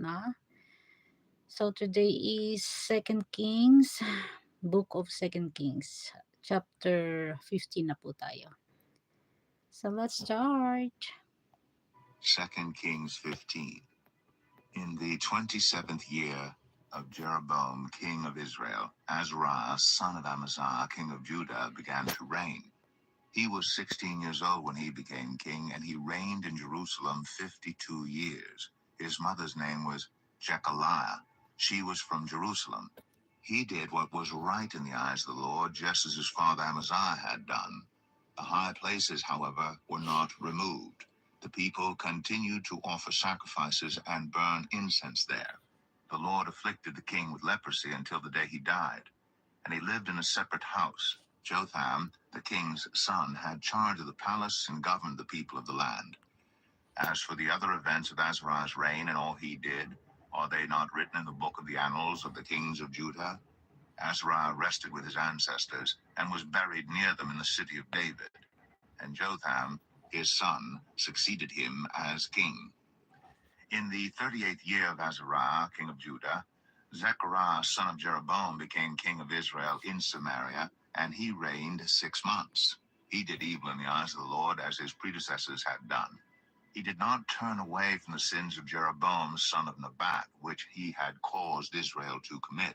na. So today is Second Kings, Book of Second Kings, chapter 15 na po tayo. So let's start. 2 Kings 15. In the 27th year of Jeroboam, king of Israel, Azariah, son of Amaziah, king of Judah, began to reign. He was 16 years old when he became king, and he reigned in Jerusalem 52 years. His mother's name was Jechaliah. She was from Jerusalem. He did what was right in the eyes of the Lord, just as his father Amaziah had done. The high places, however, were not removed. The people continued to offer sacrifices and burn incense there. The Lord afflicted the king with leprosy until the day he died, and he lived in a separate house. Jotham, the king's son, had charge of the palace and governed the people of the land. As for the other events of Azariah's reign and all he did, are they not written in the book of the annals of the kings of Judah? Azariah rested with his ancestors and was buried near them in the city of David. And Jotham, his son, succeeded him as king. In the 38th year of Azariah, king of Judah, Zechariah, son of Jeroboam, became king of Israel in Samaria, and he reigned 6 months. He did evil in the eyes of the Lord, as his predecessors had done. He did not turn away from the sins of Jeroboam, son of Nebat, which he had caused Israel to commit.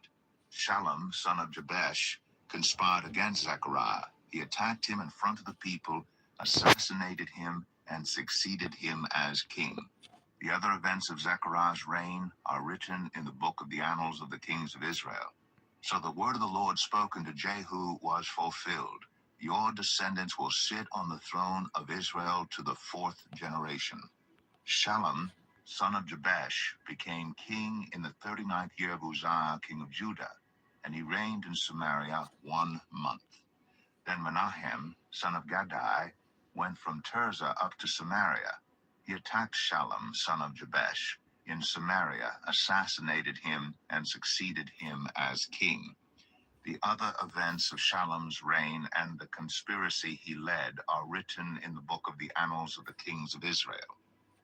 Shallum, son of Jabesh, conspired against Zechariah. He attacked him in front of the people, assassinated him, and succeeded him as king. The other events of Zechariah's reign are written in the book of the annals of the kings of Israel. So the word of the Lord spoken to Jehu was fulfilled. Your descendants will sit on the throne of Israel to the 4th generation. Shallum, son of Jabesh, became king in the 39th year of Uzziah, king of Judah, and he reigned in Samaria 1 month. Then Menahem, son of Gadai, went from Tirzah up to Samaria. He attacked Shallum, son of Jabesh, in Samaria, assassinated him, and succeeded him as king. The other events of Shallum's reign and the conspiracy he led are written in the book of the annals of the kings of Israel.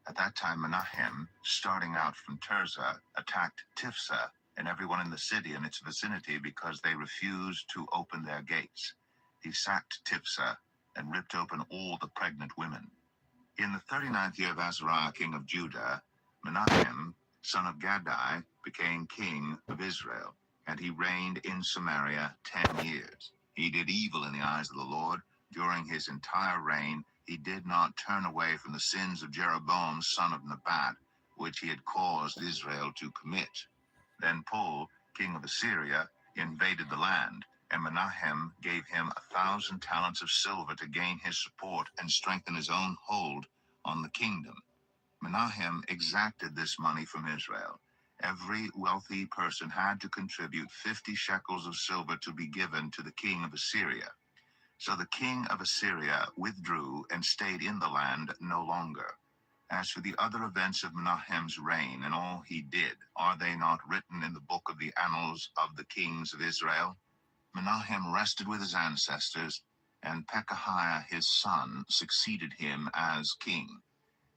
At that time Menahem, starting out from Tirzah, attacked Tifsah and everyone in the city and its vicinity because they refused to open their gates. He sacked Tifsah and ripped open all the pregnant women. In the 39th year of Azariah, king of Judah, Menahem, son of Gadai, became king of Israel, and he reigned in Samaria 10 years. He did evil in the eyes of the Lord. During his entire reign, he did not turn away from the sins of Jeroboam, son of Nebat, which he had caused Israel to commit. Then Pul, king of Assyria, invaded the land, and Menahem gave him 1,000 talents of silver to gain his support and strengthen his own hold on the kingdom. Menahem exacted this money from Israel. Every wealthy person had to contribute 50 shekels of silver to be given to the king of Assyria. So the king of Assyria withdrew and stayed in the land no longer. As for the other events of Menahem's reign and all he did, are they not written in the book of the annals of the kings of Israel? Menahem rested with his ancestors, and Pekahiah his son succeeded him as king.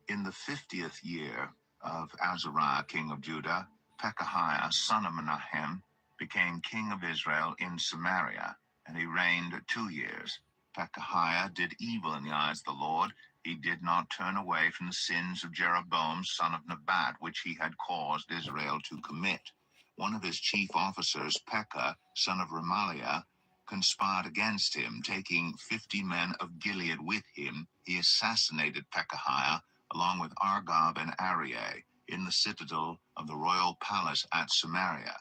In the 50th year of Azariah, king of Judah, Pekahiah, son of Menahem, became king of Israel in Samaria, and he reigned 2 years. Pekahiah did evil in the eyes of the Lord. He did not turn away from the sins of Jeroboam, son of Nebat, which he had caused Israel to commit. One of his chief officers, Pekah, son of Remaliah, conspired against him. Taking 50 men of Gilead with him, he assassinated Pekahiah, along with Argob and Arieh, in the citadel of the royal palace at Samaria.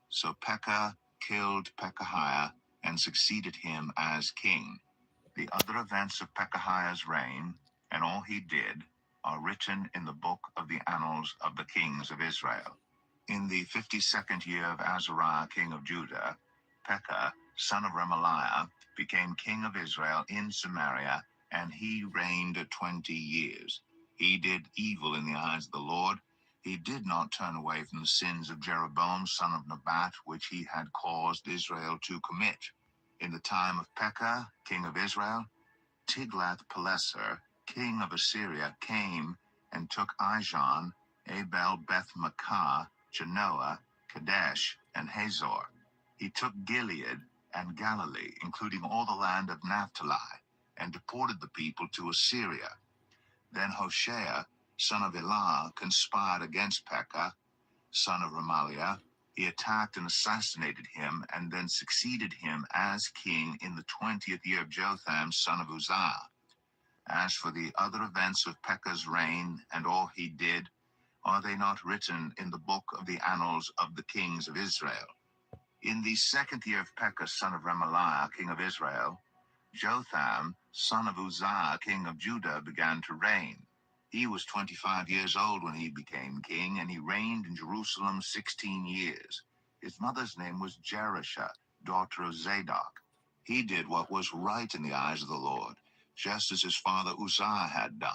So Pekah killed Pekahiah and succeeded him as king. The other events of Pekahiah's reign and all he did are written in the book of the annals of the kings of Israel. In the 52nd year of Azariah, king of Judah, Pekah, son of Remaliah, became king of Israel in Samaria, and he reigned 20 years. He did evil in the eyes of the Lord. He did not turn away from the sins of Jeroboam, son of Nebat, which he had caused Israel to commit. In the time of Pekah, king of Israel, Tiglath-Pileser, king of Assyria, came and took Ijon Abel, Beth Makkah, Genoa, Kadesh, and Hazor. He took Gilead and Galilee, including all the land of Naphtali, and deported the people to Assyria. Then Hoshea, son of Elah, conspired against Pekah, son of Remaliah. He attacked and assassinated him, and then succeeded him as king in the 20th year of Jotham, son of Uzziah. As for the other events of Pekah's reign and all he did, are they not written in the book of the annals of the kings of Israel? In the 2nd year of Pekah, son of Remaliah, king of Israel, Jotham, son of Uzziah, king of Judah, began to reign. He was 25 years old when he became king, and he reigned in Jerusalem 16 years. His mother's name was Jerusha, daughter of Zadok. He did what was right in the eyes of the Lord, just as his father Uzziah had done.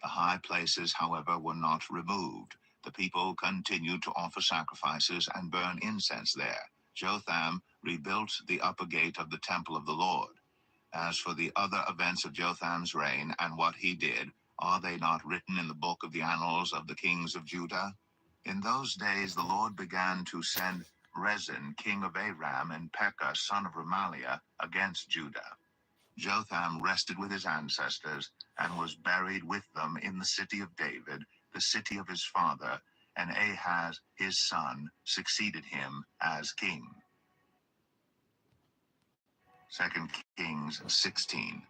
The high places, however, were not removed. The people continued to offer sacrifices and burn incense there. Jotham rebuilt the upper gate of the temple of the Lord. As for the other events of Jotham's reign and what he did, are they not written in the book of the annals of the kings of Judah? In those days the Lord began to send Rezin, king of Aram, and Pekah, son of Remaliah, against Judah. Jotham rested with his ancestors and was buried with them in the city of David, the city of his father, and Ahaz, his son, succeeded him as king. 2 Kings 16.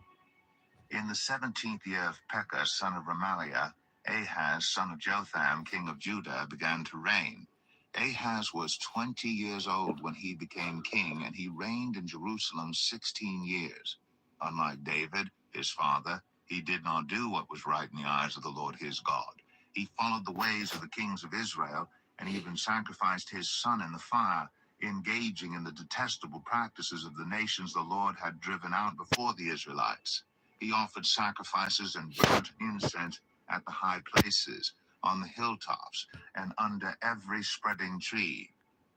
In the 17th year of Pekah, son of Remaliah, Ahaz, son of Jotham, king of Judah, began to reign. Ahaz was 20 years old when he became king, and he reigned in Jerusalem 16 years. Unlike David, his father, he did not do what was right in the eyes of the Lord his God. He followed the ways of the kings of Israel, and even sacrificed his son in the fire, engaging in the detestable practices of the nations the Lord had driven out before the Israelites. He offered sacrifices and burnt incense at the high places, on the hilltops, and under every spreading tree.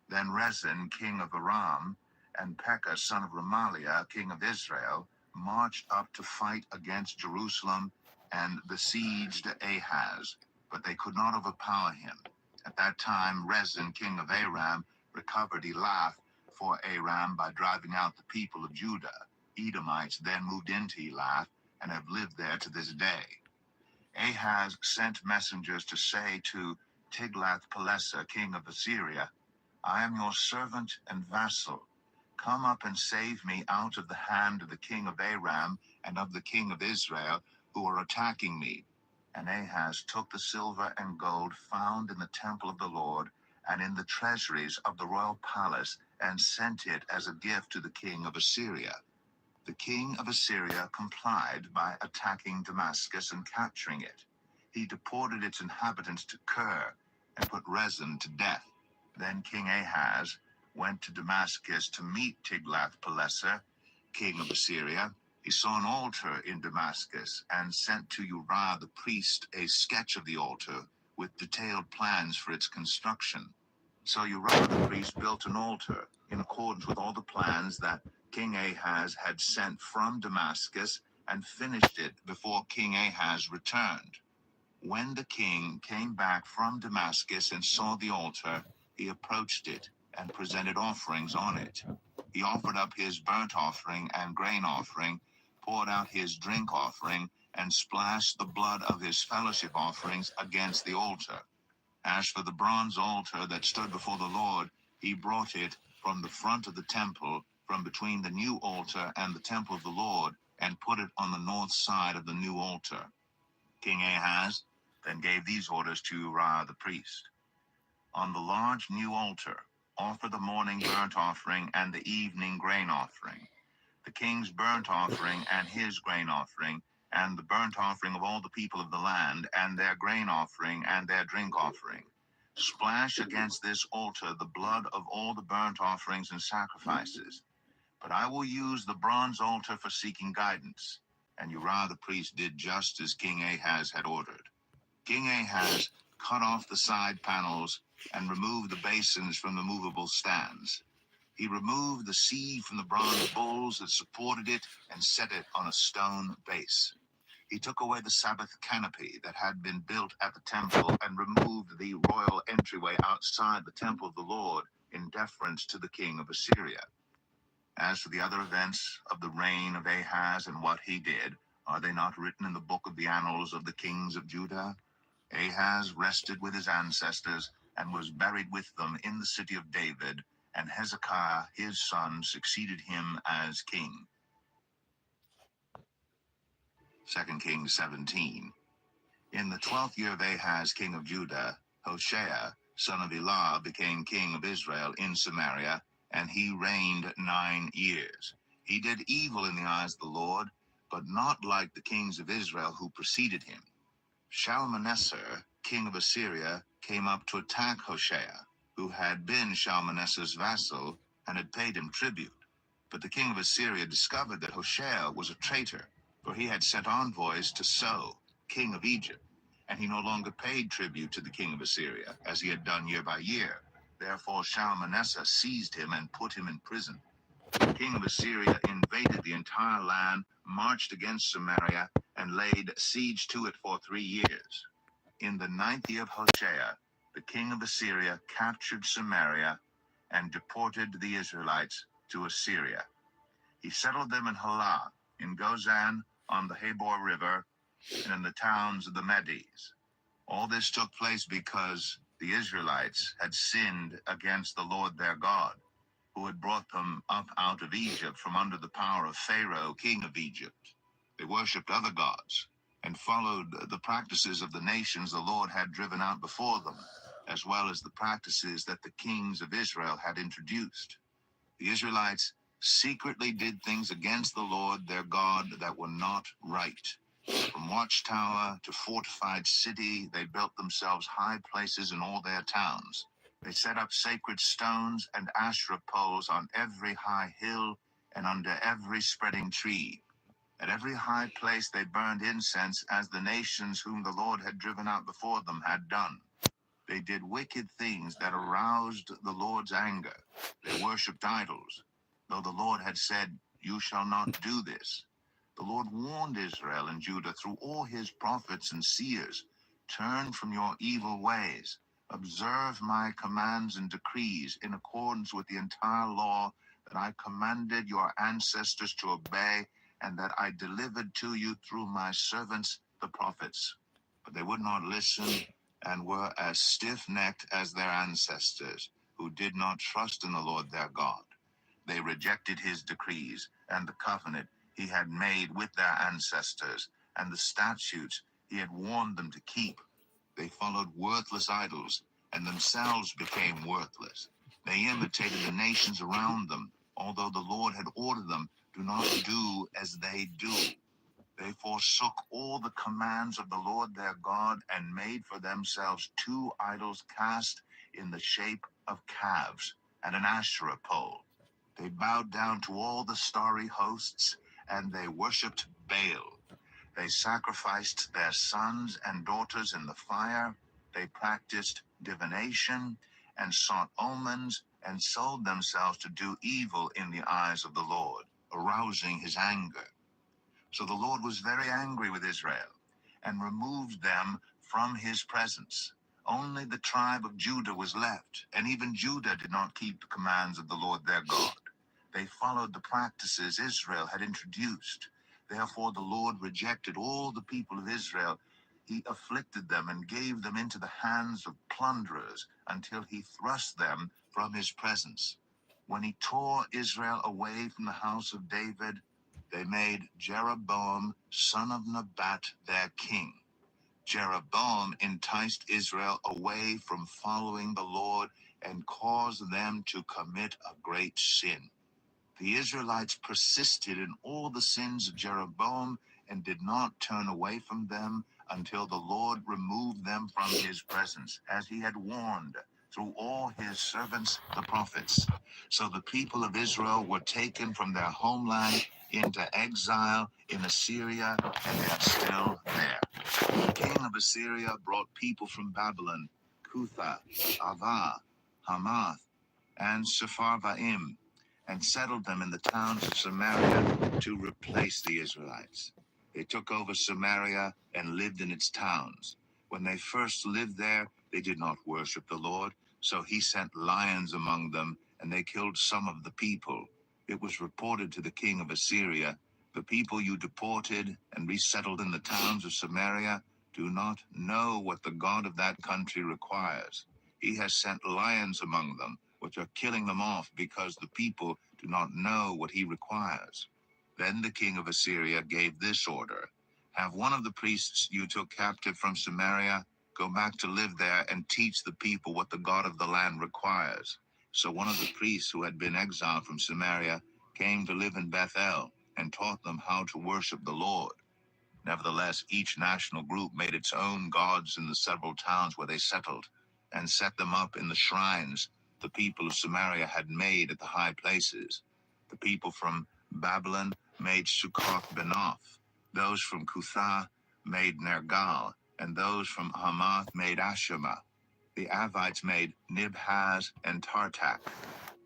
Then Rezin, king of Aram, and Pekah, son of Remaliah, king of Israel, marched up to fight against Jerusalem and besieged Ahaz, but they could not overpower him. At that time, Rezin, king of Aram, recovered Elath for Aram by driving out the people of Judah. Edomites then moved into Elath and have lived there to this day. Ahaz sent messengers to say to Tiglath-Pileser, king of Assyria, I am your servant and vassal. Come up and save me out of the hand of the king of Aram and of the king of Israel, who are attacking me. And Ahaz took the silver and gold found in the temple of the Lord and in the treasuries of the royal palace, and sent it as a gift to the king of Assyria. The king of Assyria complied by attacking Damascus and capturing it. He deported its inhabitants to Kir and put Rezin to death. Then King Ahaz went to Damascus to meet Tiglath-Pileser, king of Assyria. He saw an altar in Damascus and sent to Uriah the priest a sketch of the altar with detailed plans for its construction. So Uriah the priest built an altar in accordance with all the plans that King Ahaz had sent from Damascus, and finished it before King Ahaz returned. When the king came back from Damascus and saw the altar, he approached it and presented offerings on it. He offered up his burnt offering and grain offering, poured out his drink offering, and splashed the blood of his fellowship offerings against the altar. As for the bronze altar that stood before the Lord, he brought it from the front of the temple, from between the new altar and the temple of the Lord, and put it on the north side of the new altar. King Ahaz then gave these orders to Uriah the priest. On the large new altar, offer the morning burnt offering and the evening grain offering, the king's burnt offering and his grain offering, and the burnt offering of all the people of the land, and their grain offering and their drink offering. Splash against this altar the blood of all the burnt offerings and sacrifices. But I will use the bronze altar for seeking guidance. And Uriah the priest did just as King Ahaz had ordered. King Ahaz cut off the side panels and removed the basins from the movable stands. He removed the sea from the bronze bowls that supported it and set it on a stone base. He took away the Sabbath canopy that had been built at the temple and removed the royal entryway outside the temple of the Lord in deference to the king of Assyria. As for the other events of the reign of Ahaz and what he did, are they not written in the book of the annals of the kings of Judah? Ahaz rested with his ancestors and was buried with them in the city of David, and Hezekiah his son succeeded him as king. 2 Kings 17. In the 12th year of Ahaz king of Judah, Hoshea son of Elah became king of Israel in Samaria, and he reigned 9 years. He did evil in the eyes of the Lord, but not like the kings of Israel who preceded him. Shalmaneser, king of Assyria, came up to attack Hoshea, who had been Shalmaneser's vassal and had paid him tribute. But the king of Assyria discovered that Hoshea was a traitor, for he had sent envoys to So, king of Egypt, and he no longer paid tribute to the king of Assyria, as he had done year by year. Therefore Shalmaneser seized him and put him in prison. The king of Assyria invaded the entire land, marched against Samaria, and laid siege to it for 3 years. In the 9th year of Hoshea, the king of Assyria captured Samaria and deported the Israelites to Assyria. He settled them in Halah, in Gozan, on the Habor River, and in the towns of the Medes. All this took place because the Israelites had sinned against the Lord their God, who had brought them up out of Egypt from under the power of Pharaoh, king of Egypt. They worshipped other gods and followed the practices of the nations the Lord had driven out before them, as well as the practices that the kings of Israel had introduced. The Israelites secretly did things against the Lord their God that were not right. From watchtower to fortified city, they built themselves high places in all their towns. They set up sacred stones and Asherah poles on every high hill and under every spreading tree. At every high place they burned incense, as the nations whom the Lord had driven out before them had done. They did wicked things that aroused the Lord's anger. They worshipped idols, though the Lord had said, "You shall not do this." The Lord warned Israel and Judah through all his prophets and seers, "Turn from your evil ways. Observe my commands and decrees in accordance with the entire law that I commanded your ancestors to obey, and that I delivered to you through my servants, the prophets." But they would not listen and were as stiff-necked as their ancestors, who did not trust in the Lord their God. They rejected his decrees and the covenant he had made with their ancestors, and the statutes he had warned them to keep. They followed worthless idols, and themselves became worthless. They imitated the nations around them, although the Lord had ordered them, "Do not do as they do." They forsook all the commands of the Lord their God and made for themselves 2 idols cast in the shape of calves and an Asherah pole. They bowed down to all the starry hosts, and they worshipped Baal. They sacrificed their sons and daughters in the fire. They practiced divination and sought omens and sold themselves to do evil in the eyes of the Lord, arousing his anger. So the Lord was very angry with Israel and removed them from his presence. Only the tribe of Judah was left, and even Judah did not keep the commands of the Lord their God. They followed the practices Israel had introduced. Therefore the Lord rejected all the people of Israel. He afflicted them and gave them into the hands of plunderers until he thrust them from his presence. When he tore Israel away from the house of David, they made Jeroboam, son of Nebat, their king. Jeroboam enticed Israel away from following the Lord and caused them to commit a great sin. The Israelites persisted in all the sins of Jeroboam and did not turn away from them until the Lord removed them from his presence, as he had warned through all his servants, the prophets. So the people of Israel were taken from their homeland into exile in Assyria, and they are still there. The king of Assyria brought people from Babylon, Cutha, Ava, Hamath, and Sepharvaim, and settled them in the towns of Samaria to replace the Israelites. They took over Samaria and lived in its towns. When they first lived there, they did not worship the Lord, so he sent lions among them, and they killed some of the people. It was reported to the king of Assyria, "The people you deported and resettled in the towns of Samaria do not know what the God of that country requires. He has sent lions among them, which are killing them off because the people do not know what he requires." Then the king of Assyria gave this order: "Have one of the priests you took captive from Samaria go back to live there and teach the people what the God of the land requires." So one of the priests who had been exiled from Samaria came to live in Bethel and taught them how to worship the Lord. Nevertheless, each national group made its own gods in the several towns where they settled, and set them up in the shrines the people of Samaria had made at the high places. The people from Babylon made Succoth Benoth, those from Cuthah made Nergal, and those from Hamath made Ashima. The Avites made Nibhaz and Tartak,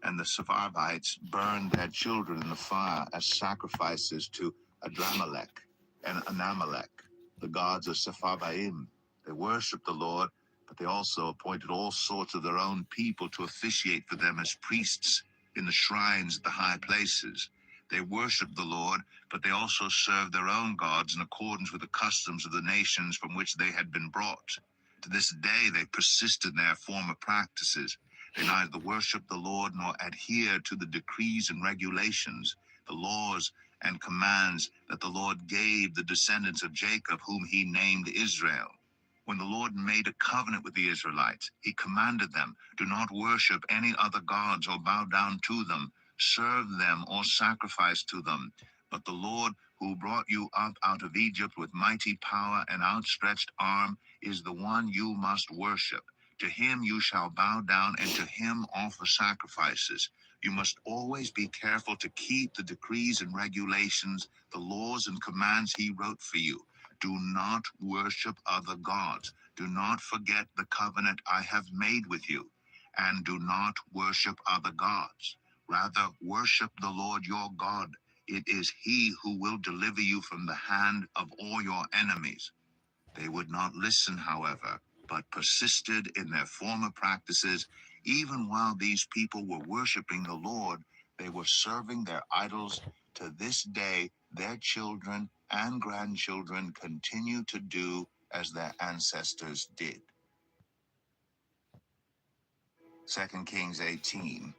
and the Sepharvites burned their children in the fire as sacrifices to Adramelech and Anamelech, the gods of Sepharvaim. They worshipped the Lord, but they also appointed all sorts of their own people to officiate for them as priests in the shrines at the high places. They worshipped the Lord, but they also served their own gods in accordance with the customs of the nations from which they had been brought. To this day they persist in their former practices. They neither worship the Lord nor adhere to the decrees and regulations, the laws and commands that the Lord gave the descendants of Jacob, whom he named Israel. When the Lord made a covenant with the Israelites, he commanded them, "Do not worship any other gods or bow down to them, serve them or sacrifice to them. But the Lord, who brought you up out of Egypt with mighty power and outstretched arm, is the one you must worship. To him you shall bow down, and to him offer sacrifices. You must always be careful to keep the decrees and regulations, the laws and commands he wrote for you. Do not worship other gods. Do not forget the covenant I have made with you. And do not worship other gods. Rather, worship the Lord your God. It is he who will deliver you from the hand of all your enemies." They would not listen, however, but persisted in their former practices. Even while these people were worshiping the Lord, they were serving their idols. To this day, their children and grandchildren continue to do as their ancestors did. 2 Kings 18.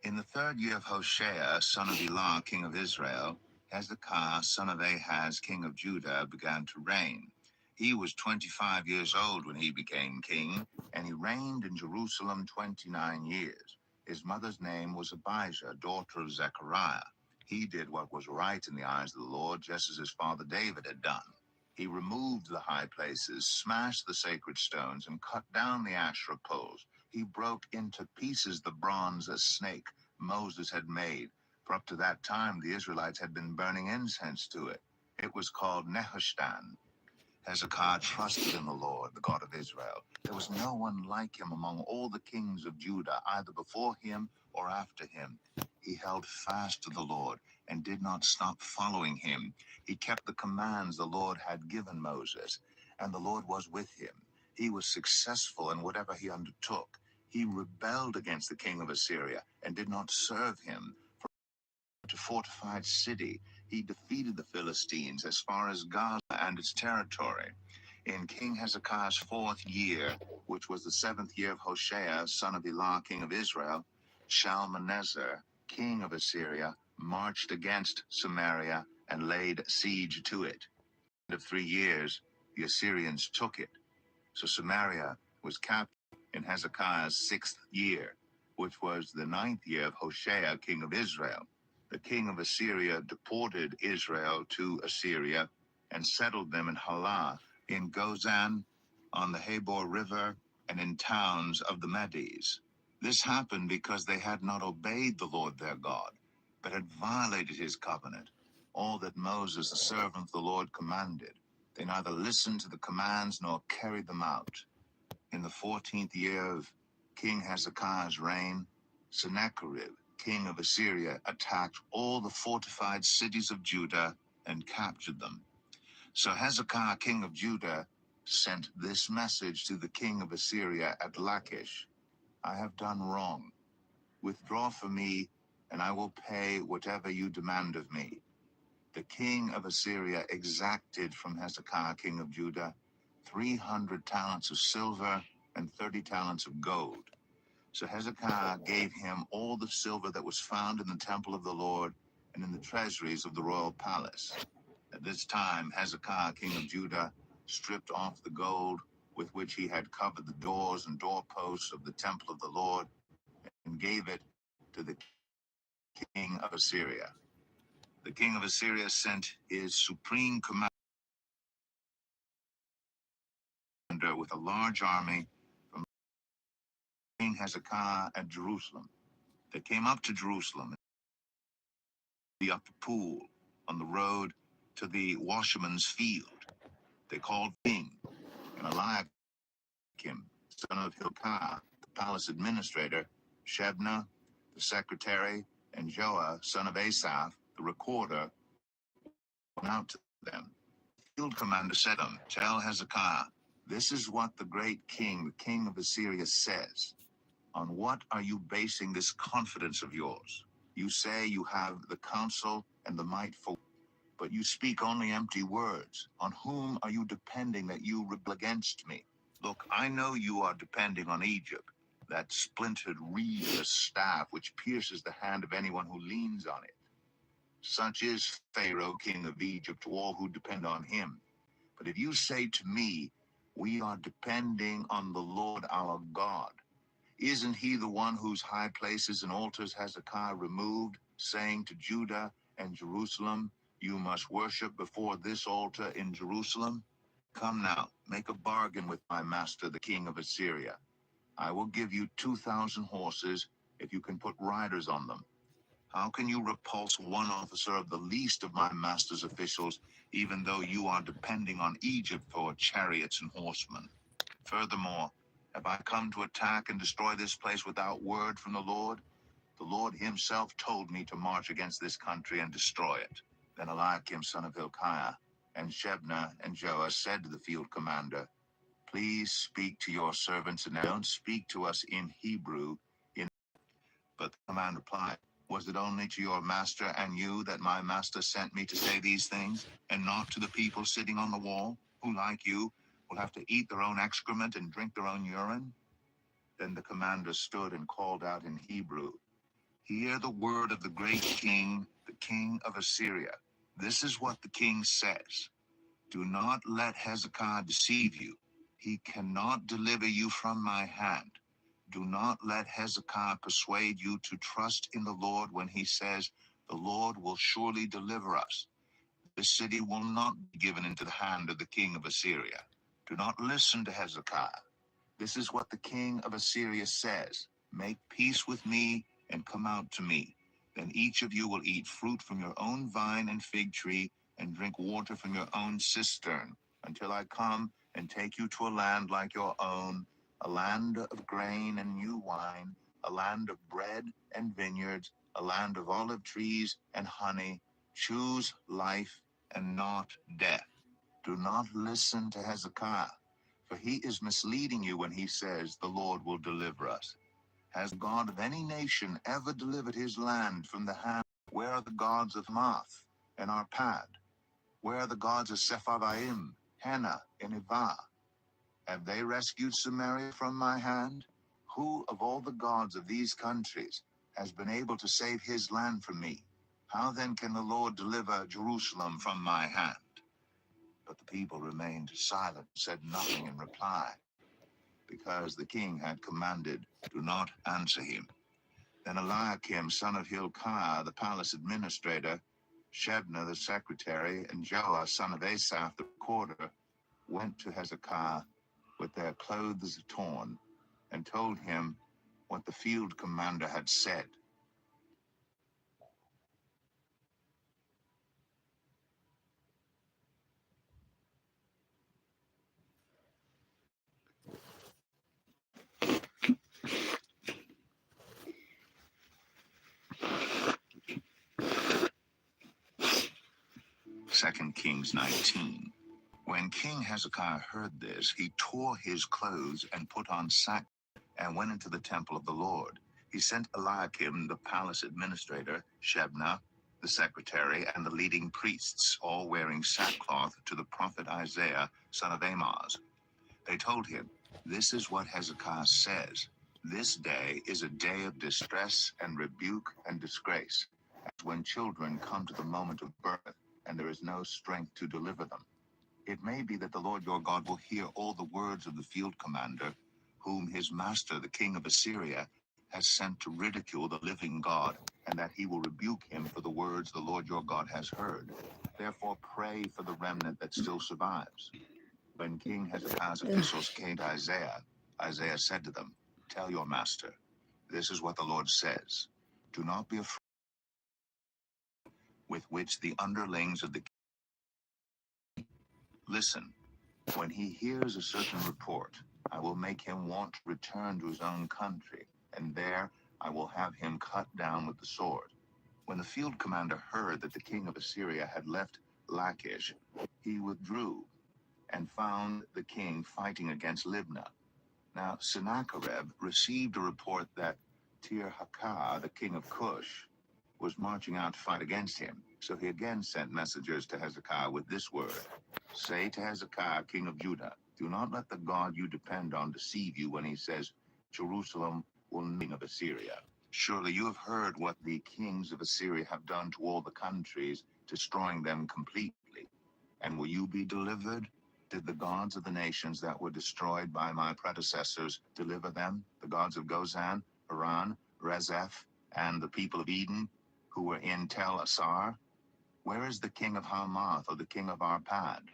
In the third year of Hoshea, son of Elah, king of Israel, Hezekiah, son of Ahaz, king of Judah, began to reign. He was 25 years old when he became king, and he reigned in Jerusalem 29 years. His mother's name was Abijah, daughter of Zechariah. He did what was right in the eyes of the Lord, just as his father David had done. He removed the high places, smashed the sacred stones, and cut down the Asherah poles. He broke into pieces the bronze snake Moses had made, for up to that time the Israelites had been burning incense to it. It was called Nehushtan. Hezekiah trusted in the Lord, the God of Israel. There was no one like him among all the kings of Judah, either before him or after him. He held fast to the Lord and did not stop following him. He kept the commands the Lord had given Moses, and the Lord was with him. He was successful in whatever he undertook. He rebelled against the king of Assyria and did not serve him. To fortified city, he defeated the Philistines as far as Gaza and its territory. In King Hezekiah's 4th year, which was the 7th year of Hoshea, son of Elah, king of Israel, Shalmaneser, king of Assyria, marched against Samaria and laid siege to it. At the end of 3 years, the Assyrians took it. So Samaria was captured in Hezekiah's 6th year, which was the 9th year of Hoshea, king of Israel. The king of Assyria deported Israel to Assyria and settled them in Halah, in Gozan, on the Habor River, and in towns of the Medes. This happened because they had not obeyed the Lord their God, but had violated his covenant, all that Moses, the servant of the Lord, commanded. They neither listened to the commands nor carried them out. In the 14th year of King Hezekiah's reign, Sennacherib, king of Assyria, attacked all the fortified cities of Judah and captured them. So Hezekiah, king of Judah, sent this message to the king of Assyria at Lachish: I have done wrong. Withdraw from me, and I will pay whatever you demand of me. The king of Assyria exacted from Hezekiah, king of Judah, 300 talents of silver and 30 talents of gold. So Hezekiah gave him all the silver that was found in the temple of the Lord and in the treasuries of the royal palace. At this time, Hezekiah, king of Judah, stripped off the gold with which he had covered the doors and doorposts of the temple of the Lord and gave it to the king of Assyria. The king of Assyria sent his supreme commander with a large army from King Hezekiah at Jerusalem. They came up to Jerusalem, the upper pool on the road to the washerman's field. They called King, and Eliakim, son of Hilkiah, the palace administrator, Shebna, the secretary, and Joah, son of Asaph, the recorder, went out to them. The field commander said to them, Tell Hezekiah, this is what the great king, the king of Assyria, says. On what are you basing this confidence of yours? You say you have the counsel and the might for, but you speak only empty words. On whom are you depending that you rebel against me? Look, I know you are depending on Egypt, that splintered reedless staff which pierces the hand of anyone who leans on it. Such is Pharaoh, king of Egypt, to all who depend on him. But if you say to me, we are depending on the Lord our God, isn't he the one whose high places and altars Hezekiah removed, saying to Judah and Jerusalem, you must worship before this altar in Jerusalem? Come now, make a bargain with my master, the king of Assyria. I will give you 2,000 horses if you can put riders on them. How can you repulse one officer of the least of my master's officials, even though you are depending on Egypt for chariots and horsemen? Furthermore, have I come to attack and destroy this place without word from the Lord? The Lord himself told me to march against this country and destroy it. Then Eliakim, son of Hilkiah, and Shebna and Joah said to the field commander, Please speak to your servants and don't speak to us in Hebrew. But the commander replied, Was it only to your master and you that my master sent me to say these things, and not to the people sitting on the wall, who, like you, will have to eat their own excrement and drink their own urine? Then the commander stood and called out in Hebrew, Hear the word of the great king, the king of Assyria. This is what the king says. Do not let Hezekiah deceive you. He cannot deliver you from my hand. Do not let Hezekiah persuade you to trust in the Lord when he says, The Lord will surely deliver us. This city will not be given into the hand of the king of Assyria. Do not listen to Hezekiah. This is what the king of Assyria says. Make peace with me and come out to me. Then each of you will eat fruit from your own vine and fig tree and drink water from your own cistern until I come and take you to a land like your own, a land of grain and new wine, a land of bread and vineyards, a land of olive trees and honey. Choose life and not death. Do not listen to Hezekiah, for he is misleading you when he says, The Lord will deliver us. Has God of any nation ever delivered his land from the hand? Where are the gods of Math and Arpad? Where are the gods of Sepharvaim, Hena, and Ivah? Have they rescued Samaria from my hand? Who of all the gods of these countries has been able to save his land from me? How then can the Lord deliver Jerusalem from my hand? But the people remained silent, said nothing in reply, because the king had commanded, Do not answer him. Then Eliakim, son of Hilkiah, the palace administrator, Shebna, the secretary, and Joah, son of Asaph, the recorder, went to Hezekiah with their clothes torn, and told him what the field commander had said. Second Kings 19. When King Hezekiah heard this, he tore his clothes and put on sackcloth and went into the temple of the Lord. He sent Eliakim, the palace administrator, Shebna, the secretary, and the leading priests, all wearing sackcloth, to the prophet Isaiah, son of Amoz. They told him, "This is what Hezekiah says. This day is a day of distress and rebuke and disgrace, as when children come to the moment of birth, and there is no strength to deliver them. It may be that the Lord your God will hear all the words of the field commander, whom his master, the king of Assyria, has sent to ridicule the living God, and that he will rebuke him for the words the Lord your God has heard. Therefore pray for the remnant that still survives." When King Hezekiah's officials came to Isaiah, Isaiah said to them, "Tell your master, this is what the Lord says. Do not be afraid with which the underlings of the king listen. When he hears a certain report, I will make him want to return to his own country, and there I will have him cut down with the sword." When the field commander heard that the king of Assyria had left Lachish, he withdrew and found the king fighting against Libnah. Now Sennacherib received a report that Tirhakah, the king of Cush, was marching out to fight against him. So he again sent messengers to Hezekiah with this word: "Say to Hezekiah, king of Judah, do not let the God you depend on deceive you when he says, 'Jerusalem will king of Assyria.' Surely you have heard what the kings of Assyria have done to all the countries, destroying them completely. And will you be delivered? Did the gods of the nations that were destroyed by my predecessors deliver them? The gods of Gozan, Haran, Rezeph, and the people of Eden, who were in Tel Assar? Where is the king of Hamath or the king of Arpad?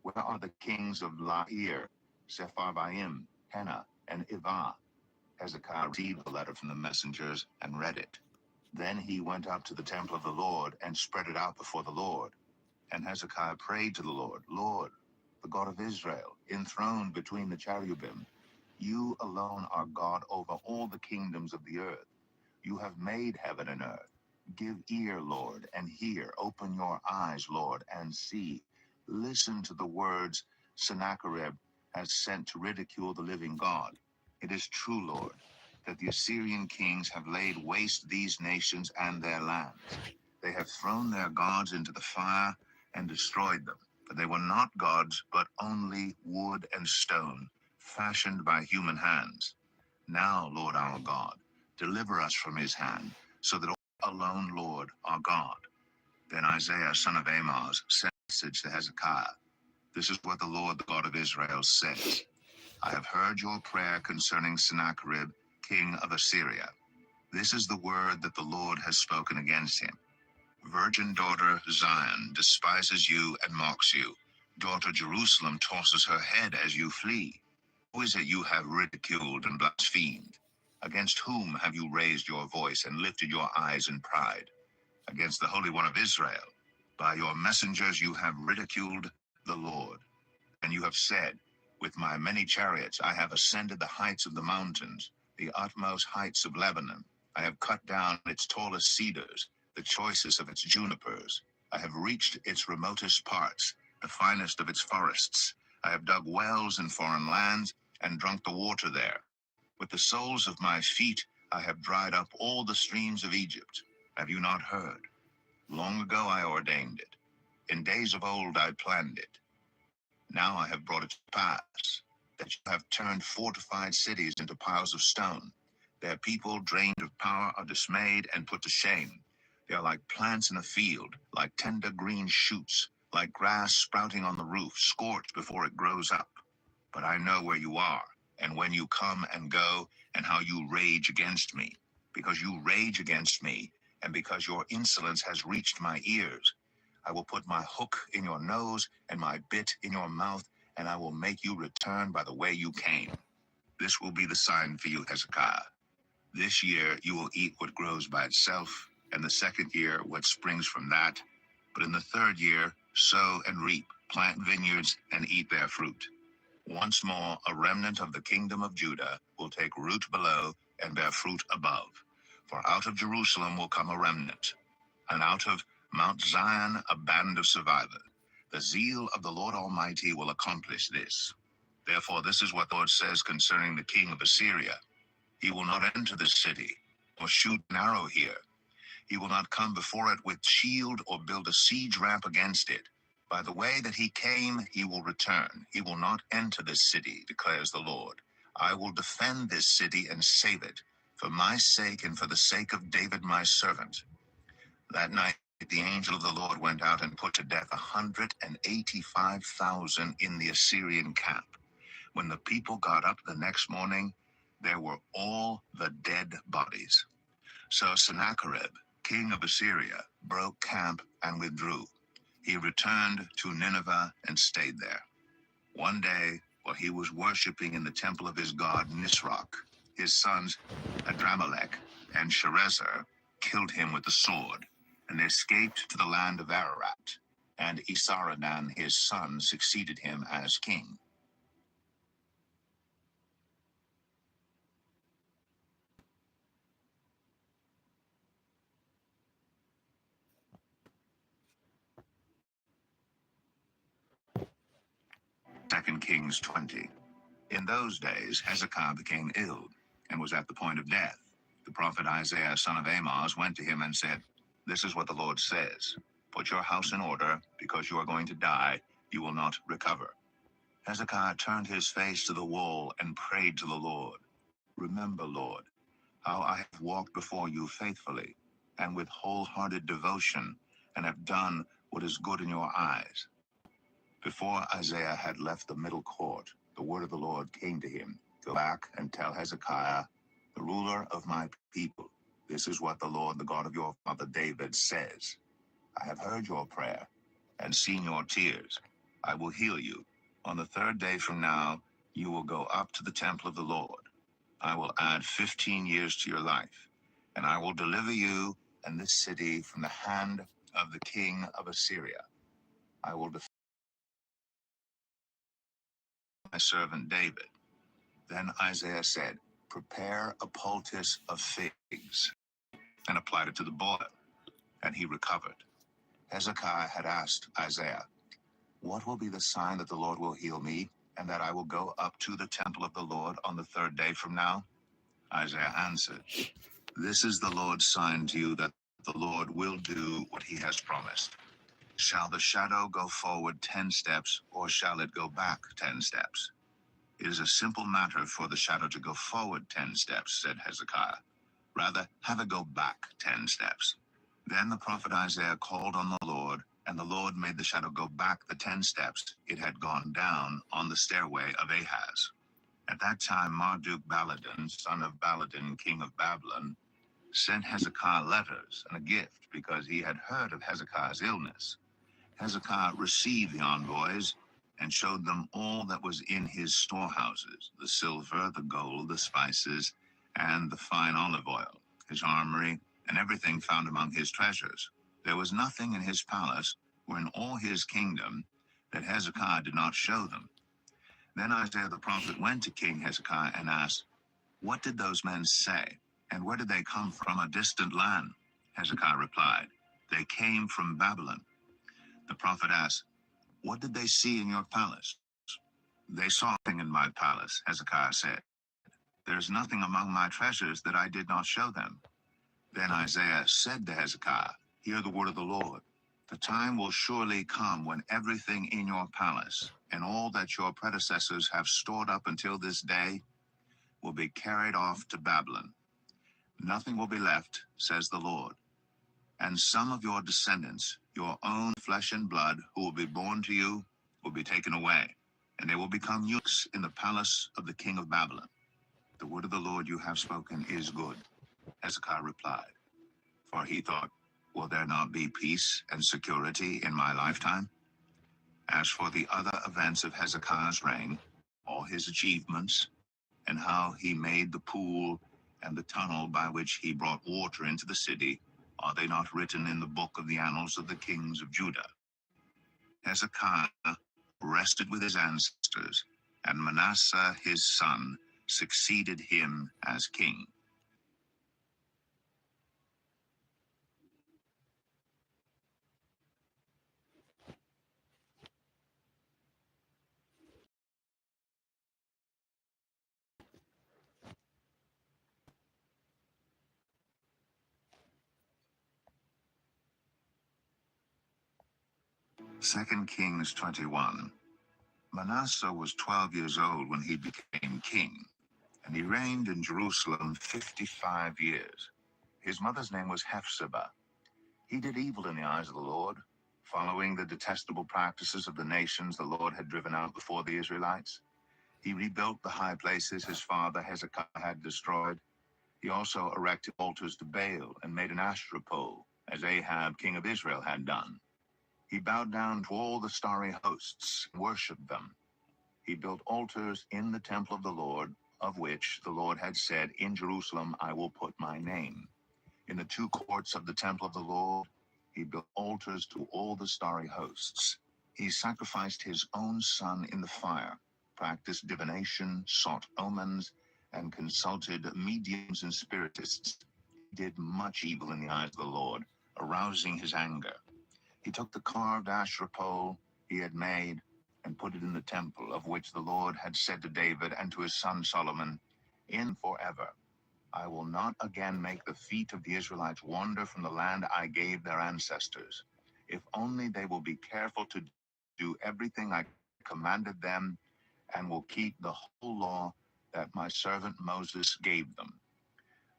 Where are the kings of Lair, Sepharvaim, Hena, and Ivah?" Hezekiah received the letter from the messengers and read it. Then he went up to the temple of the Lord and spread it out before the Lord. And Hezekiah prayed to the Lord, "Lord, the God of Israel, enthroned between the cherubim, you alone are God over all the kingdoms of the earth. You have made heaven and earth. Give ear, Lord, and hear. Open your eyes, Lord, and see. Listen to the words Sennacherib has sent to ridicule the living God. It is true, Lord, that the Assyrian kings have laid waste these nations and their lands. They have thrown their gods into the fire and destroyed them. For they were not gods, but only wood and stone, fashioned by human hands. Now, Lord our God, deliver us from his hand, so that alone, Lord, our God." Then Isaiah, son of Amoz, sent a message to Hezekiah. "This is what the Lord, the God of Israel, says. I have heard your prayer concerning Sennacherib, king of Assyria. This is the word that the Lord has spoken against him. Virgin daughter Zion despises you and mocks you. Daughter Jerusalem tosses her head as you flee. Who is it you have ridiculed and blasphemed? Against whom have you raised your voice and lifted your eyes in pride? Against the Holy One of Israel. By your messengers you have ridiculed the Lord. And you have said, with my many chariots I have ascended the heights of the mountains, the utmost heights of Lebanon. I have cut down its tallest cedars, the choicest of its junipers. I have reached its remotest parts, the finest of its forests. I have dug wells in foreign lands and drunk the water there. With the soles of my feet I have dried up all the streams of Egypt. Have you not heard? Long ago I ordained it. In days of old I planned it. Now I have brought it to pass, that you have turned fortified cities into piles of stone. Their people, drained of power, are dismayed and put to shame. They are like plants in a field, like tender green shoots, like grass sprouting on the roof, scorched before it grows up. But I know where you are, and when you come and go, and how you rage against me. Because you rage against me, and because your insolence has reached my ears, I will put my hook in your nose and my bit in your mouth, and I will make you return by the way you came. This will be the sign for you, Hezekiah. This year you will eat what grows by itself, and the second year what springs from that. But in the third year, sow and reap, plant vineyards and eat their fruit. Once more, a remnant of the kingdom of Judah will take root below and bear fruit above. For out of Jerusalem will come a remnant, and out of Mount Zion a band of survivors. The zeal of the Lord Almighty will accomplish this. Therefore, this is what the Lord says concerning the king of Assyria. He will not enter the city, or shoot an arrow here. He will not come before it with shield or build a siege ramp against it. By the way that he came, he will return. He will not enter this city, declares the Lord. I will defend this city and save it, for my sake and for the sake of David my servant. That night the angel of the Lord went out and put to death 185,000 in the Assyrian camp. When the people got up the next morning, there were all the dead bodies. So Sennacherib, king of Assyria, broke camp and withdrew. He returned to Nineveh and stayed there. One day, while he was worshipping in the temple of his god Nisroch, his sons Adramelech and Sharezer killed him with the sword, and escaped to the land of Ararat. And Esarhaddon his son succeeded him as king. Second Kings 20. In those days, Hezekiah became ill and was at the point of death. The prophet Isaiah, son of Amoz, went to him and said, This is what the Lord says. Put your house in order, because you are going to die. You will not recover. Hezekiah turned his face to the wall and prayed to the Lord. Remember, Lord, how I have walked before you faithfully and with wholehearted devotion, and have done what is good in your eyes. Before Isaiah had left the middle court, the word of the Lord came to him. Go back and tell Hezekiah, the ruler of my people, this is what the Lord, the God of your father David, says. I have heard your prayer and seen your tears. I will heal you. On the third day from now, you will go up to the temple of the Lord. I will add 15 years to your life, and I will deliver you and this city from the hand of the king of Assyria. I will defend my servant David. Then Isaiah said, Prepare a poultice of figs, and applied it to the boil, and he recovered. Hezekiah had asked Isaiah, What will be the sign that the Lord will heal me, and that I will go up to the temple of the Lord on the third day from now? Isaiah answered, This is the Lord's sign to you that the Lord will do what he has promised. Shall the shadow go forward 10 steps, or shall it go back 10 steps? It is a simple matter for the shadow to go forward 10 steps, said Hezekiah. Rather, have it go back 10 steps. Then the prophet Isaiah called on the Lord, and the Lord made the shadow go back the 10 steps it had gone down on the stairway of Ahaz. At that time Marduk-Baladan, son of Baladan, king of Babylon, sent Hezekiah letters and a gift because he had heard of Hezekiah's illness. Hezekiah received the envoys and showed them all that was in his storehouses, the silver, the gold, the spices, and the fine olive oil, his armory, and everything found among his treasures. There was nothing in his palace or in all his kingdom that Hezekiah did not show them. Then Isaiah the prophet went to King Hezekiah and asked, What did those men say, and where did they come from a distant land? Hezekiah replied, They came from Babylon. The prophet asked, What did they see in your palace? They saw nothing in my palace, Hezekiah said. There is nothing among my treasures that I did not show them. Then Isaiah said to Hezekiah, Hear the word of the Lord. The time will surely come when everything in your palace and all that your predecessors have stored up until this day will be carried off to Babylon. Nothing will be left, says the Lord. And some of your descendants, your own flesh and blood, who will be born to you, will be taken away, and they will become eunuchs in the palace of the king of Babylon. The word of the Lord you have spoken is good. Hezekiah replied, for he thought, Will there not be peace and security in my lifetime? As for the other events of Hezekiah's reign, all his achievements, and how he made the pool and the tunnel by which he brought water into the city, are they not written in the book of the annals of the kings of Judah? Hezekiah rested with his ancestors, and Manasseh his son succeeded him as king. 2 Kings 21. Manasseh was 12 years old when he became king, and he reigned in Jerusalem 55 years. His mother's name was Hephzibah. He did evil in the eyes of the Lord, following the detestable practices of the nations the Lord had driven out before the Israelites. He rebuilt the high places his father Hezekiah had destroyed. He also erected altars to Baal and made an Asherah pole, as Ahab, king of Israel, had done. He bowed down to all the starry hosts and worshipped them. He built altars in the temple of the Lord, of which the Lord had said, "In Jerusalem I will put my name." In the two courts of the temple of the Lord, he built altars to all the starry hosts. He sacrificed his own son in the fire, practiced divination, sought omens, and consulted mediums and spiritists. He did much evil in the eyes of the Lord, arousing his anger. He took the carved Asherah pole he had made and put it in the temple, of which the Lord had said to David and to his son Solomon, "In forever I will not again make the feet of the Israelites wander from the land I gave their ancestors, if only they will be careful to do everything I commanded them and will keep the whole law that my servant Moses gave them."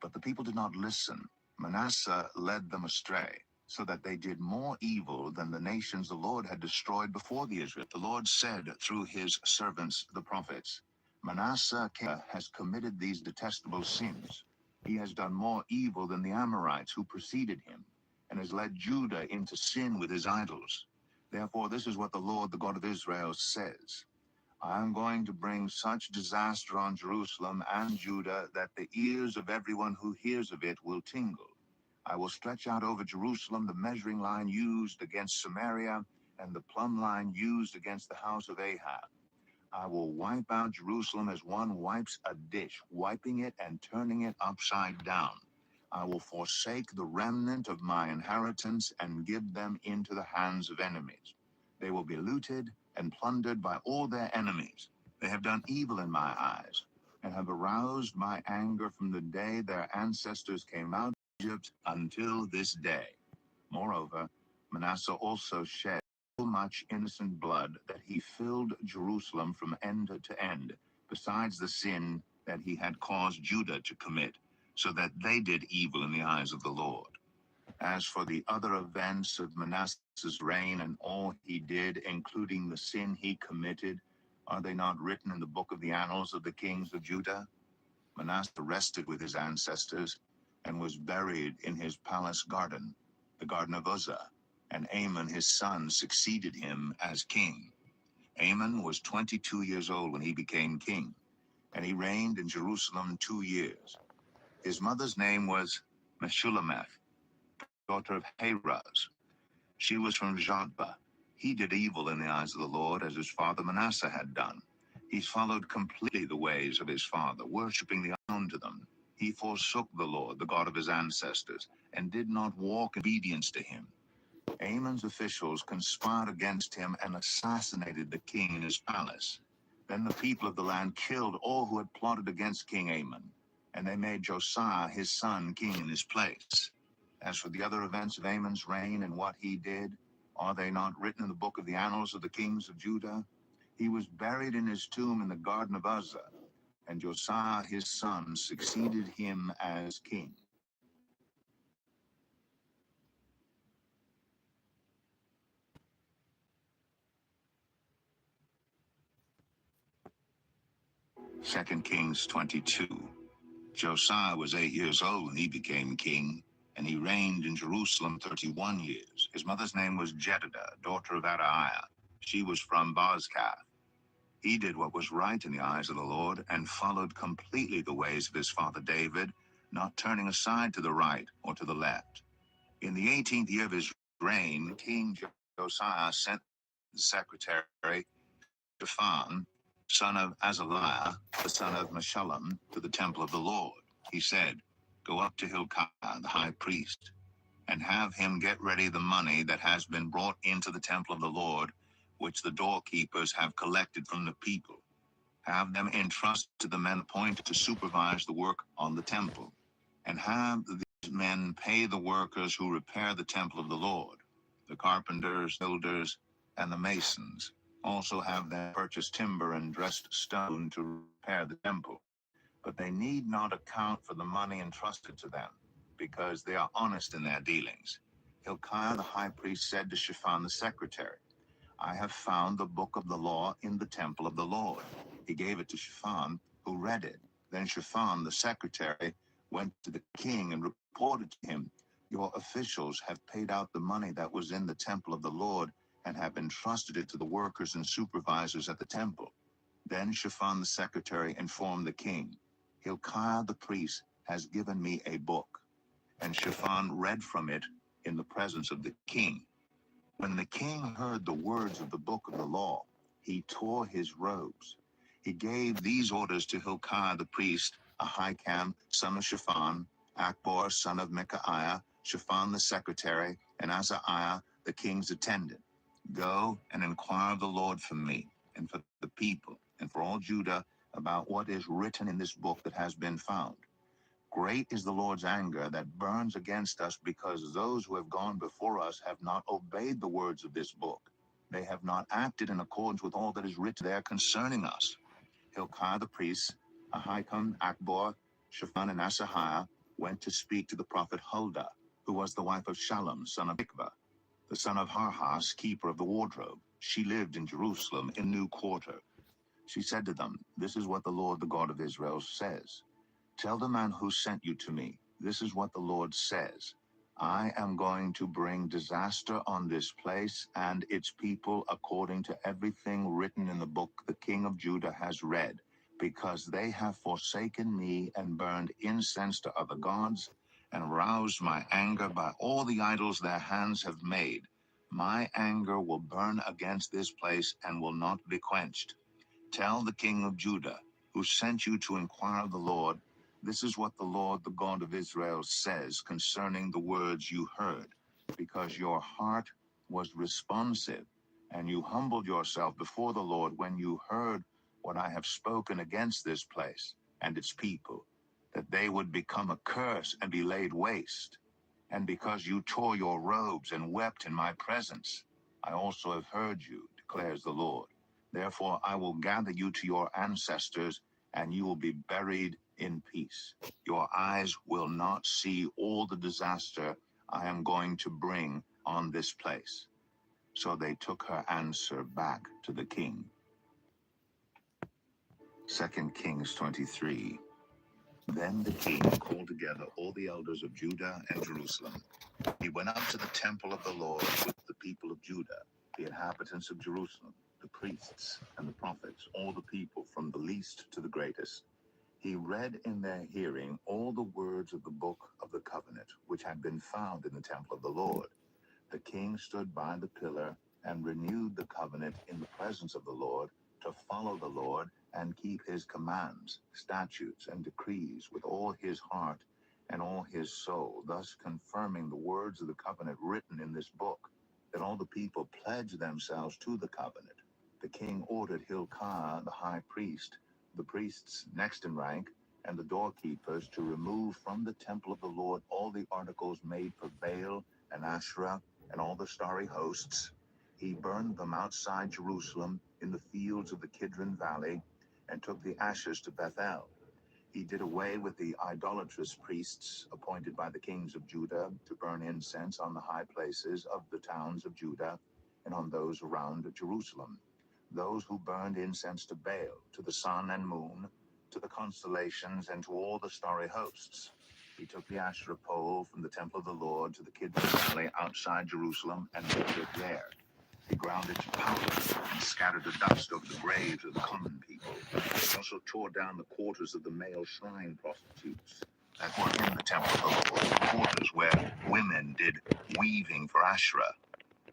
But the people did not listen. Manasseh led them astray, so that they did more evil than the nations the Lord had destroyed before the Israelites. The Lord said through his servants, the prophets, "Manasseh has committed these detestable sins. He has done more evil than the Amorites who preceded him, and has led Judah into sin with his idols. Therefore, this is what the Lord, the God of Israel, says. I am going to bring such disaster on Jerusalem and Judah that the ears of everyone who hears of it will tingle. I will stretch out over Jerusalem the measuring line used against Samaria and the plumb line used against the house of Ahab. I will wipe out Jerusalem as one wipes a dish, wiping it and turning it upside down. I will forsake the remnant of my inheritance and give them into the hands of enemies. They will be looted and plundered by all their enemies. They have done evil in my eyes and have aroused my anger from the day their ancestors came out of Egypt until this day. Moreover, Manasseh also shed so much innocent blood that he filled Jerusalem from end to end, besides the sin that he had caused Judah to commit, so that they did evil in the eyes of the Lord. As for the other events of Manasseh's reign and all he did, including the sin he committed, are they not written in the book of the annals of the kings of Judah? Manasseh rested with his ancestors and was buried in his palace garden, the garden of Uzzah, and Amon his son succeeded him as king. Amon was 22 years old when he became king, and he reigned in Jerusalem 2 years. His mother's name was Meshullemeth, daughter of Haraz. She was from Jotbah. He did evil in the eyes of the Lord, as his father Manasseh had done. He followed completely the ways of his father, worshiping the unknown to them. He forsook the Lord, the God of his ancestors, and did not walk in obedience to him. Amon's officials conspired against him and assassinated the king in his palace. Then the people of the land killed all who had plotted against King Amon, and they made Josiah his son king in his place. As for the other events of Amon's reign and what he did, are they not written in the book of the annals of the kings of Judah? He was buried in his tomb in the garden of Uzzah, and Josiah his son succeeded him as king. Second Kings 22. Josiah was 8 years old when he became king, and he reigned in Jerusalem 31 years. His mother's name was Jedidah, daughter of Adaiah. She was from Bozkath. He did what was right in the eyes of the Lord and followed completely the ways of his father David, not turning aside to the right or to the left. In the 18th year of his reign, King Josiah sent the secretary Shaphan, son of Azaliah, the son of Meshullam, to the temple of the Lord. He said, "Go up to Hilkiah, the high priest, and have him get ready the money that has been brought into the temple of the Lord, which the doorkeepers have collected from the people. Have them entrust to the men appointed to supervise the work on the temple, and have these men pay the workers who repair the temple of the Lord, the carpenters, builders, and the masons also have them purchase timber and dressed stone to repair the temple. But they need not account for the money entrusted to them, because they are honest in their dealings. Hilkiah the high priest said to Shaphan the secretary, I have found the book of the law in the temple of the Lord. He gave it to Shaphan, who read it. Then Shaphan, the secretary, went to the king and reported to him, Your officials have paid out the money that was in the temple of the Lord and have entrusted it to the workers and supervisors at the temple. Then Shaphan the secretary informed the king, Hilkiah the priest has given me a book. And Shaphan read from it in the presence of the king. When the king heard the words of the book of the law, he tore his robes. He gave these orders to Hilkiah the priest, Ahikam, son of Shaphan, Akbor, son of Micaiah, Shaphan the secretary, and Azariah, the king's attendant. Go and inquire of the Lord for me, and for the people, and for all Judah, about what is written in this book that has been found. Great is the Lord's anger that burns against us, because those who have gone before us have not obeyed the words of this book. They have not acted in accordance with all that is written there concerning us. Hilkiah the priest, Ahikam, Akbor, Shaphan, and Asahiah went to speak to the prophet Huldah, who was the wife of Shallum, son of Ikva, the son of Harhas, keeper of the wardrobe. She lived in Jerusalem in New Quarter. She said to them, This is what the Lord, the God of Israel, says. Tell the man who sent you to me, this is what the Lord says. I am going to bring disaster on this place and its people according to everything written in the book the king of Judah has read, because they have forsaken me and burned incense to other gods and roused my anger by all the idols their hands have made. My anger will burn against this place and will not be quenched. Tell the king of Judah, who sent you to inquire of the Lord, this is what the Lord, the God of Israel, says concerning the words you heard, because your heart was responsive, and you humbled yourself before the Lord when you heard what I have spoken against this place and its people, that they would become a curse and be laid waste. And because you tore your robes and wept in my presence, I also have heard you, declares the Lord. Therefore I will gather you to your ancestors, and you will be buried in peace. Your eyes will not see all the disaster I am going to bring on this place. So they took her answer back to the king. 2 Kings 23. Then the king called together all the elders of Judah and Jerusalem. He went up to the temple of the Lord with the people of Judah, the inhabitants of Jerusalem, the priests and the prophets, all the people from the least to the greatest. He read in their hearing all the words of the book of the covenant, which had been found in the temple of the Lord. The king stood by the pillar and renewed the covenant in the presence of the Lord, to follow the Lord and keep his commands, statutes, and decrees with all his heart and all his soul, thus confirming the words of the covenant written in this book. Then all the people pledged themselves to the covenant. The king ordered Hilkiah the high priest, the priests next in rank, and the doorkeepers to remove from the temple of the Lord all the articles made for Baal and Asherah and all the starry hosts. He burned them outside Jerusalem in the fields of the Kidron Valley, and took the ashes to Bethel. He did away with the idolatrous priests appointed by the kings of Judah to burn incense on the high places of the towns of Judah and on those around Jerusalem, those who burned incense to Baal, to the sun and moon, to the constellations, and to all the starry hosts. He took the Asherah pole from the temple of the Lord to the Kidron Valley outside Jerusalem and left it there. He ground it to powder and scattered the dust over the graves of the common people. He also tore down the quarters of the male shrine prostitutes that were in the temple of the Lord, the quarters where women did weaving for Asherah.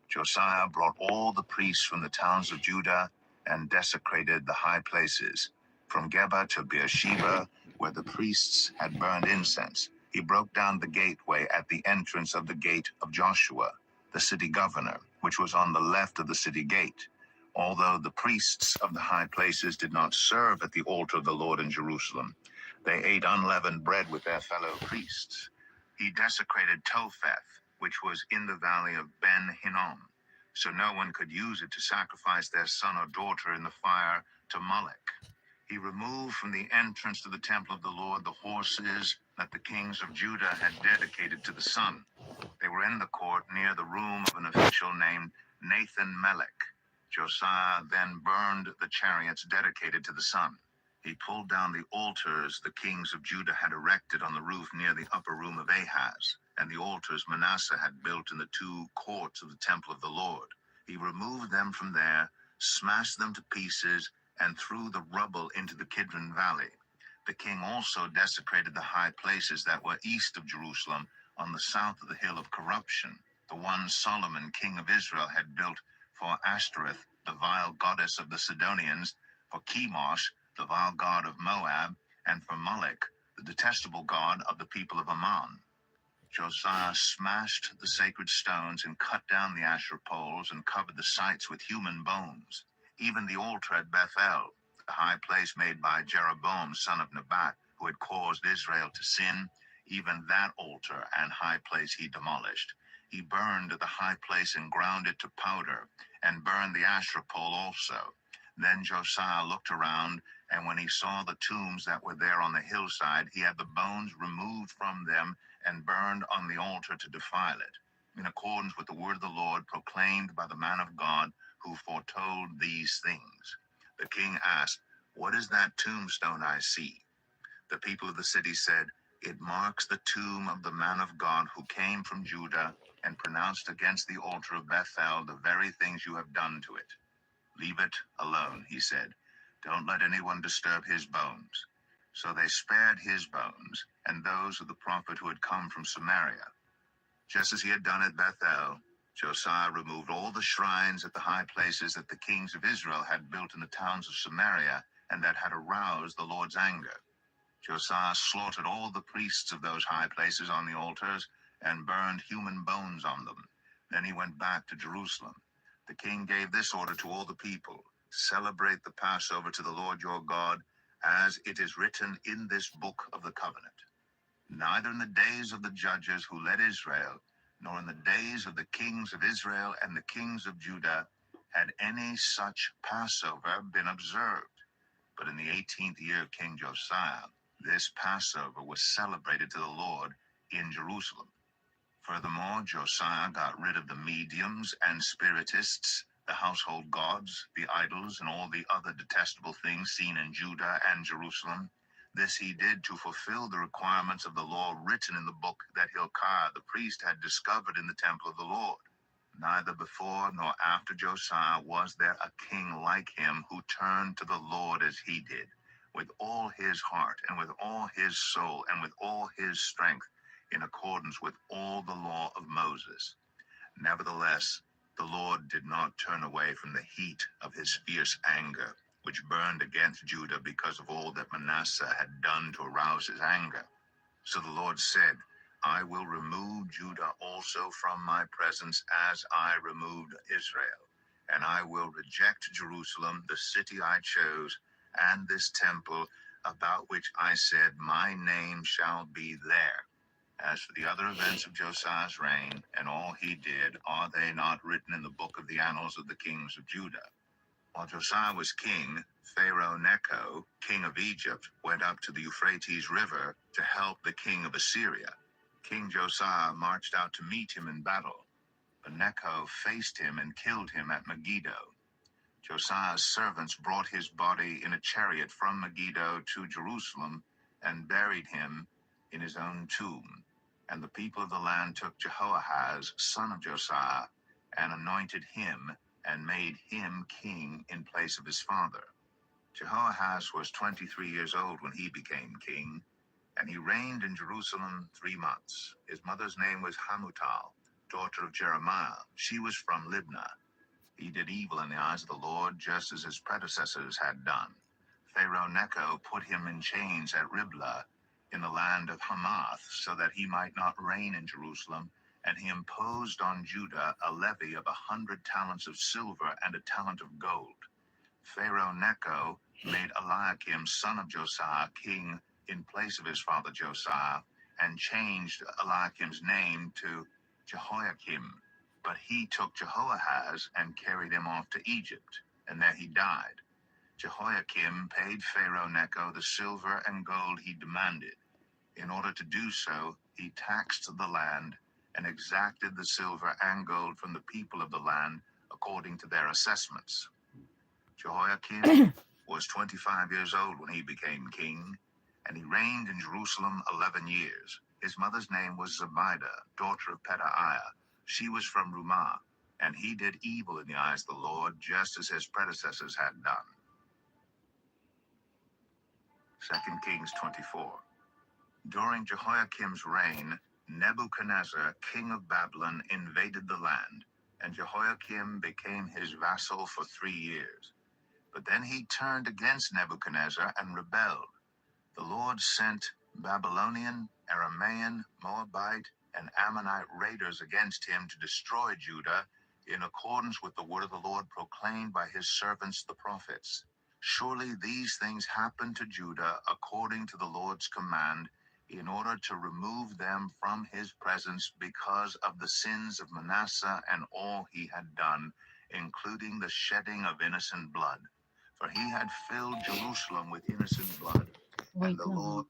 Josiah brought all the priests from the towns of Judah and desecrated the high places, from Geba to Beersheba, where the priests had burned incense. He broke down the gateway at the entrance of the gate of Joshua, the city governor, which was on the left of the city gate. Although the priests of the high places did not serve at the altar of the Lord in Jerusalem, they ate unleavened bread with their fellow priests. He desecrated Topheth, which was in the valley of Ben Hinnom. so no one could use it to sacrifice their son or daughter in the fire to Moloch. He removed from the entrance to the temple of the Lord the horses that the kings of Judah had dedicated to the sun. They were in the court near the room of an official named Nathan Melech. Josiah then burned the chariots dedicated to the sun. He pulled down the altars the kings of Judah had erected on the roof near the upper room of Ahaz, and the altars Manasseh had built in the two courts of the temple of the Lord. He removed them from there, smashed them to pieces, and threw the rubble into the Kidron Valley. The king also desecrated the high places that were east of Jerusalem on the south of the hill of corruption, the one Solomon, king of Israel, had built for Ashtoreth, the vile goddess of the Sidonians, for Chemosh, the vile god of Moab, and for Moloch, the detestable god of the people of Ammon. Josiah smashed the sacred stones and cut down the Asherah poles and covered the sites with human bones. Even the altar at Bethel, the high place made by Jeroboam, son of Nebat, who had caused Israel to sin, even that altar and high place he demolished. He burned the high place and ground it to powder, and burned the Asherah pole also. Then Josiah looked around, and when he saw the tombs that were there on the hillside, he had the bones removed from them and burned on the altar to defile it, in accordance with the word of the Lord proclaimed by the man of God who foretold these things. The king asked, "What is that tombstone I see?" The people of the city said, "It marks the tomb of the man of God who came from Judah and pronounced against the altar of Bethel the very things you have done to it." "Leave it alone," he said. "Don't let anyone disturb his bones." So they spared his bones and those of the prophet who had come from Samaria. Just as he had done at Bethel, Josiah removed all the shrines at the high places that the kings of Israel had built in the towns of Samaria and that had aroused the Lord's anger. Josiah slaughtered all the priests of those high places on the altars and burned human bones on them. Then he went back to Jerusalem. The king gave this order to all the people: "Celebrate the Passover to the Lord your God, as it is written in this book of the covenant. Neither in the days of the judges who led Israel, nor in the days of the kings of Israel and the kings of Judah, had any such Passover been observed. But in the 18th year of King Josiah, this Passover was celebrated to the Lord in Jerusalem." Furthermore, Josiah got rid of the mediums and spiritists, the household gods, the idols, and all the other detestable things seen in Judah and Jerusalem. This he did to fulfill the requirements of the law written in the book that Hilkiah the priest had discovered in the temple of the Lord. Neither before nor after Josiah was there a king like him who turned to the Lord as he did, with all his heart and with all his soul and with all his strength, in accordance with all the law of Moses. Nevertheless, the Lord did not turn away from the heat of his fierce anger, which burned against Judah because of all that Manasseh had done to arouse his anger. So the Lord said, "I will remove Judah also from my presence as I removed Israel, and I will reject Jerusalem, the city I chose, and this temple about which I said, my name shall be there. As for the other events of Josiah's reign and all he did, are they not written in the book of the annals of the kings of Judah?" While Josiah was king, Pharaoh Necho, king of Egypt, went up to the Euphrates River to help the king of Assyria. King Josiah marched out to meet him in battle, but Necho faced him and killed him at Megiddo. Josiah's servants brought his body in a chariot from Megiddo to Jerusalem and buried him in his own tomb. And the people of the land took Jehoahaz, son of Josiah, and anointed him and made him king in place of his father. Jehoahaz was 23 years old when he became king, and he reigned in Jerusalem 3 months. His mother's name was Hamutal, daughter of Jeremiah. She was from Libnah. He did evil in the eyes of the Lord, just as his predecessors had done. Pharaoh Necho put him in chains at Riblah in the land of Hamath, so that he might not reign in Jerusalem, and he imposed on Judah a levy of 100 talents of silver and a talent of gold. Pharaoh Necho made Eliakim, son of Josiah, king in place of his father Josiah, and changed Eliakim's name to Jehoiakim. But he took Jehoahaz and carried him off to Egypt, and there he died. Jehoiakim paid Pharaoh Necho the silver and gold he demanded. In order to do so, he taxed the land and exacted the silver and gold from the people of the land according to their assessments. Jehoiakim was 25 years old when he became king, and he reigned in Jerusalem 11 years. His mother's name was Zebidah, daughter of Pedaiah. She was from Rumah, and he did evil in the eyes of the Lord, just as his predecessors had done. 2 Kings 24. During Jehoiakim's reign, Nebuchadnezzar, king of Babylon, invaded the land, and Jehoiakim became his vassal for 3 years. But then he turned against Nebuchadnezzar and rebelled. The Lord sent Babylonian, Aramaean, Moabite, and Ammonite raiders against him to destroy Judah in accordance with the word of the Lord proclaimed by his servants the prophets. Surely these things happened to Judah according to the Lord's command, in order to remove them from his presence because of the sins of Manasseh and all he had done, including the shedding of innocent blood. For he had filled Jerusalem with innocent blood, Wait and the lang. Lord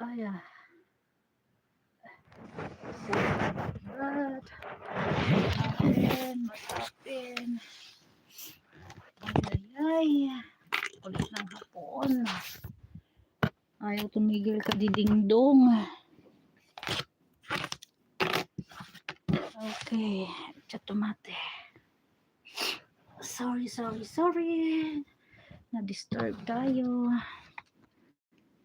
Oh yeah. Sorry about that. What happened? Ay, ay, ay. Ulit ng hapon. Ayaw tumigil ka didingdong. Okay. Chatomate. Sorry. Na-disturb tayo.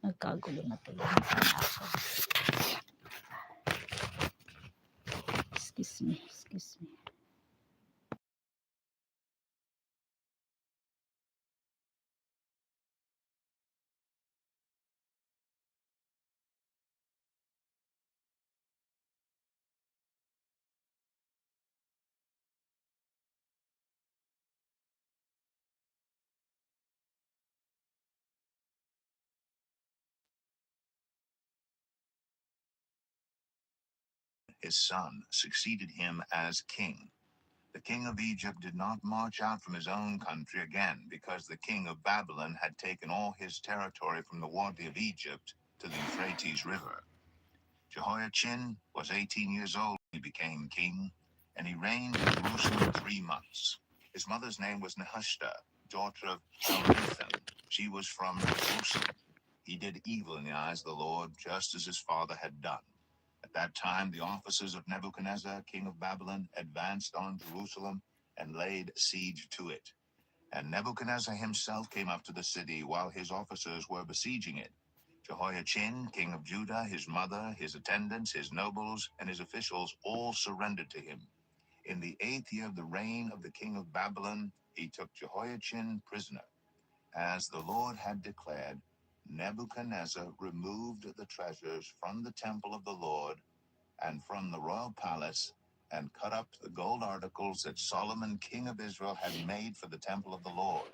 Nagkagulo na tuloy na ako. Excuse me. His son succeeded him as king. The king of Egypt did not march out from his own country again because the king of Babylon had taken all his territory from the Wadi of Egypt to the Euphrates River. Jehoiachin was 18 years old when he became king, and he reigned in Jerusalem 3 months. His mother's name was Nehushta, daughter of Elnathan. She was from Jerusalem. He did evil in the eyes of the Lord, just as his father had done. At that time, the officers of Nebuchadnezzar, king of Babylon, advanced on Jerusalem and laid siege to it. And Nebuchadnezzar himself came up to the city while his officers were besieging it. Jehoiachin, king of Judah, his mother, his attendants, his nobles, and his officials all surrendered to him. In the 8th year of the reign of the king of Babylon, he took Jehoiachin prisoner. As the Lord had declared, Nebuchadnezzar removed the treasures from the temple of the Lord and from the royal palace, and cut up the gold articles that Solomon, king of Israel, had made for the temple of the Lord.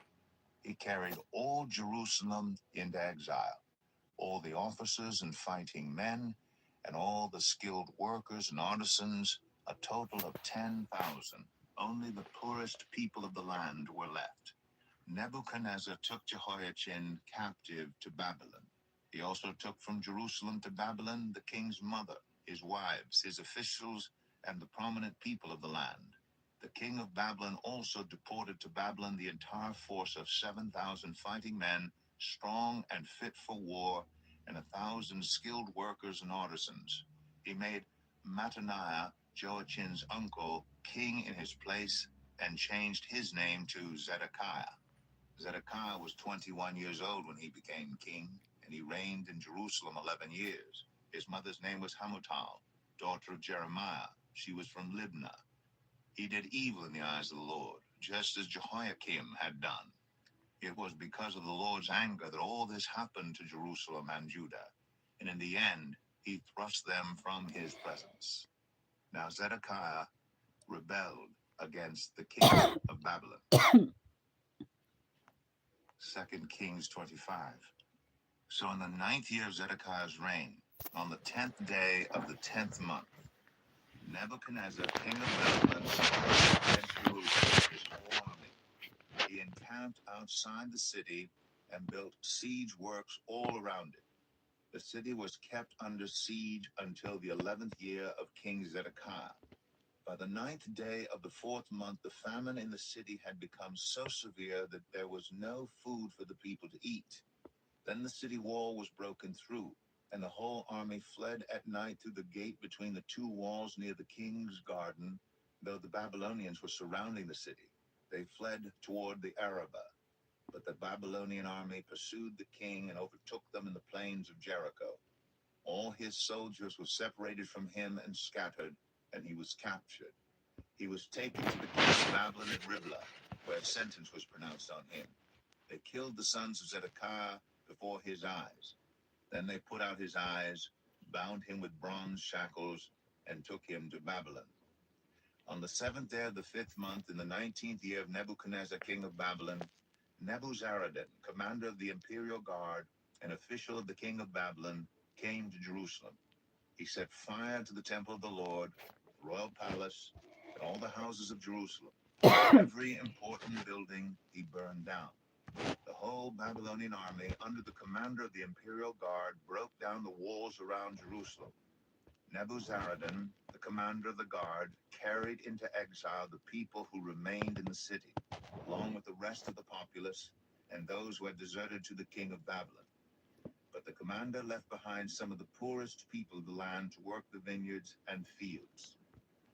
He carried all Jerusalem into exile, all the officers and fighting men, and all the skilled workers and artisans, a total of 10,000. Only the poorest people of the land were left. Nebuchadnezzar took Jehoiachin captive to Babylon. He also took from Jerusalem to Babylon the king's mother, his wives, his officials, and the prominent people of the land. The king of Babylon also deported to Babylon the entire force of 7,000 fighting men, strong and fit for war, and 1,000 skilled workers and artisans. He made Mattaniah, Joachin's uncle, king in his place, and changed his name to Zedekiah. Zedekiah was 21 years old when he became king, and he reigned in Jerusalem 11 years. His mother's name was Hamutal, daughter of Jeremiah. She was from Libnah. He did evil in the eyes of the Lord, just as Jehoiakim had done. It was because of the Lord's anger that all this happened to Jerusalem and Judah, and in the end, he thrust them from his presence. Now Zedekiah rebelled against the king of Babylon. 2 Kings 25. So in the 9th year of Zedekiah's reign, on the 10th day of the 10th month, Nebuchadnezzar, king of Babylon, against Jerusalem with his whole army. He encamped outside the city and built siege works all around it. The city was kept under siege until the 11th year of King Zedekiah. By the 9th day of the 4th month, the famine in the city had become so severe that there was no food for the people to eat. Then the city wall was broken through, And the whole army fled at night through the gate between the two walls near the king's garden, though the Babylonians were surrounding the city. They fled toward the Arabah, but the Babylonian army pursued the king and overtook them in the plains of Jericho. All his soldiers were separated from him and scattered, and he was captured. He was taken to the king of Babylon at Riblah, where sentence was pronounced on him. They killed the sons of Zedekiah before his eyes. Then they put out his eyes, bound him with bronze shackles, and took him to Babylon. On the 7th day of the 5th month, in the 19th year of Nebuchadnezzar, king of Babylon, Nebuzaradan, commander of the imperial guard, and official of the king of Babylon, came to Jerusalem. He set fire to the temple of the Lord, the royal palace, and all the houses of Jerusalem. Every important building he burned down. The whole Babylonian army, under the commander of the imperial guard, broke down the walls around Jerusalem. Nebuzaradan, the commander of the guard, carried into exile the people who remained in the city, along with the rest of the populace and those who had deserted to the king of Babylon. But the commander left behind some of the poorest people of the land to work the vineyards and fields.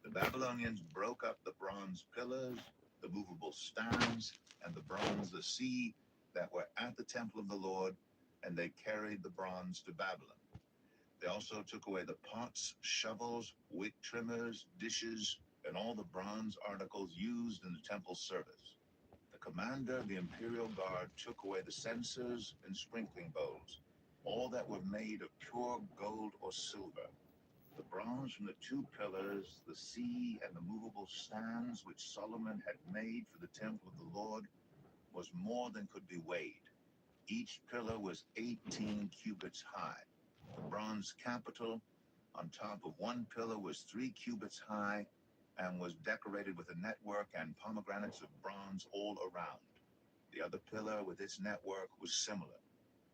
The Babylonians broke up the bronze pillars, the movable stands, and the bronze the sea that were at the temple of the Lord, and they carried the bronze to Babylon. They also took away the pots, shovels, wick trimmers, dishes, and all the bronze articles used in the temple service. The commander of the imperial guard took away the censers and sprinkling bowls, all that were made of pure gold or silver. The bronze from the two pillars, the sea, and the movable stands which Solomon had made for the temple of the Lord was more than could be weighed. Each pillar was 18 cubits high. The bronze capital on top of one pillar was 3 cubits high and was decorated with a network and pomegranates of bronze all around. The other pillar with its network was similar.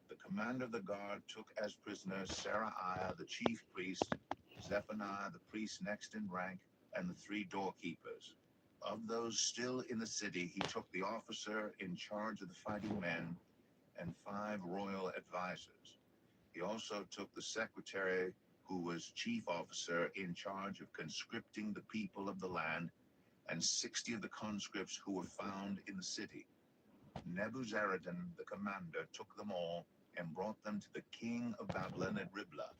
The commander of the guard took as prisoners Seraiah, the chief priest, Zephaniah, the priest next in rank, and the 3 doorkeepers. Of those still in the city, he took the officer in charge of the fighting men and 5 royal advisors. He also took the secretary, who was chief officer in charge of conscripting the people of the land, and 60 of the conscripts who were found in the city. Nebuzaradan, the commander, took them all and brought them to the king of Babylon at Riblah.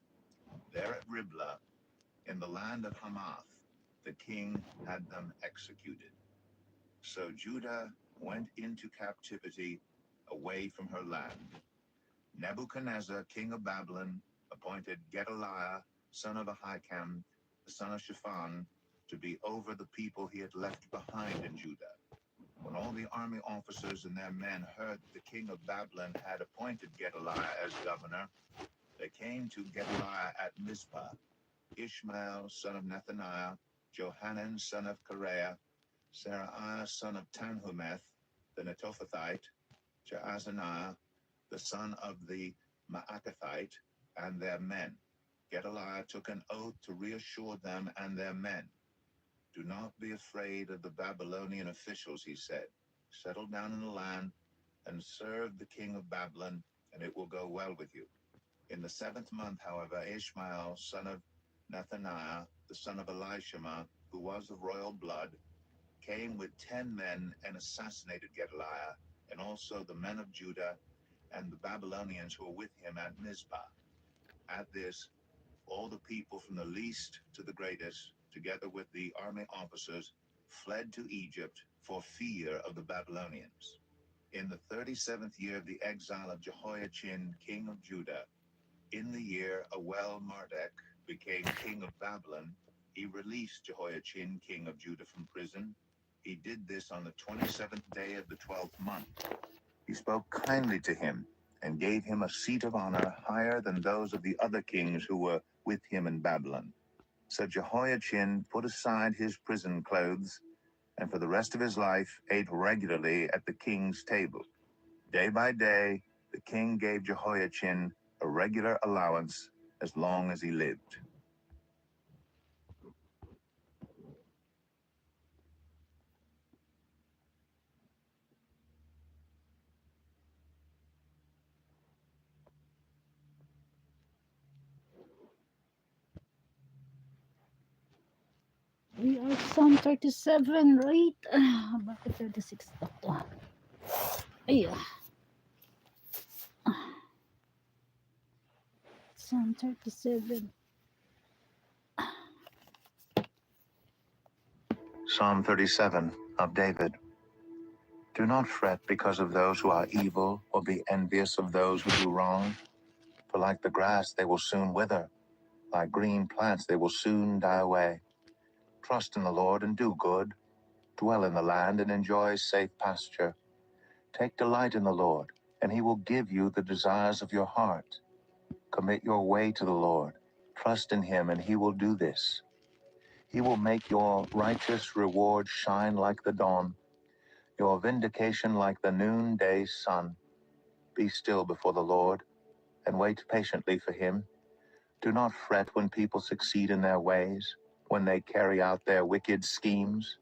There at Riblah, in the land of Hamath, the king had them executed. So Judah went into captivity away from her land. Nebuchadnezzar, king of Babylon, appointed Gedaliah, son of Ahikam, the son of Shaphan, to be over the people he had left behind in Judah. When all the army officers and their men heard that the king of Babylon had appointed Gedaliah as governor, they came to Gedaliah at Mizpah. Ishmael, son of Nethaniah, Johanan, son of Kareah, Seraiah, son of Tanhumeth, the Netophathite, Jaazaniah, the son of the Maakathite, and their men. Gedaliah took an oath to reassure them and their men. Do not be afraid of the Babylonian officials, he said. Settle down in the land and serve the king of Babylon, and it will go well with you. In the 7th month, however, Ishmael, son of Nethaniah, the son of Elishama, who was of royal blood, came with 10 men and assassinated Gedaliah, and also the men of Judah and the Babylonians who were with him at Mizpah. At this, all the people from the least to the greatest, together with the army officers, fled to Egypt for fear of the Babylonians. In the 37th year of the exile of Jehoiachin, king of Judah, in the year Awel-Marduk became king of Babylon, he released Jehoiachin, king of Judah, from prison. He did this on the 27th day of the 12th month. He spoke kindly to him and gave him a seat of honor higher than those of the other kings who were with him in Babylon. So Jehoiachin put aside his prison clothes and for the rest of his life ate regularly at the king's table. Day by day, the king gave Jehoiachin a regular allowance as long as he lived. Psalm 37, right? Bakit 36 na to? Ay, Psalm 37. Psalm 37 of David. Do not fret because of those who are evil, or be envious of those who do wrong. For like the grass, they will soon wither. Like green plants, they will soon die away. Trust in the Lord and do good. Dwell in the land and enjoy safe pasture. Take delight in the Lord, and he will give you the desires of your heart. Commit your way to the Lord. Trust in him, and he will do this. He will make your righteous reward shine like the dawn, your vindication like the noonday sun. Be still before the Lord, and wait patiently for him. Do not fret when people succeed in their ways, when they carry out their wicked schemes.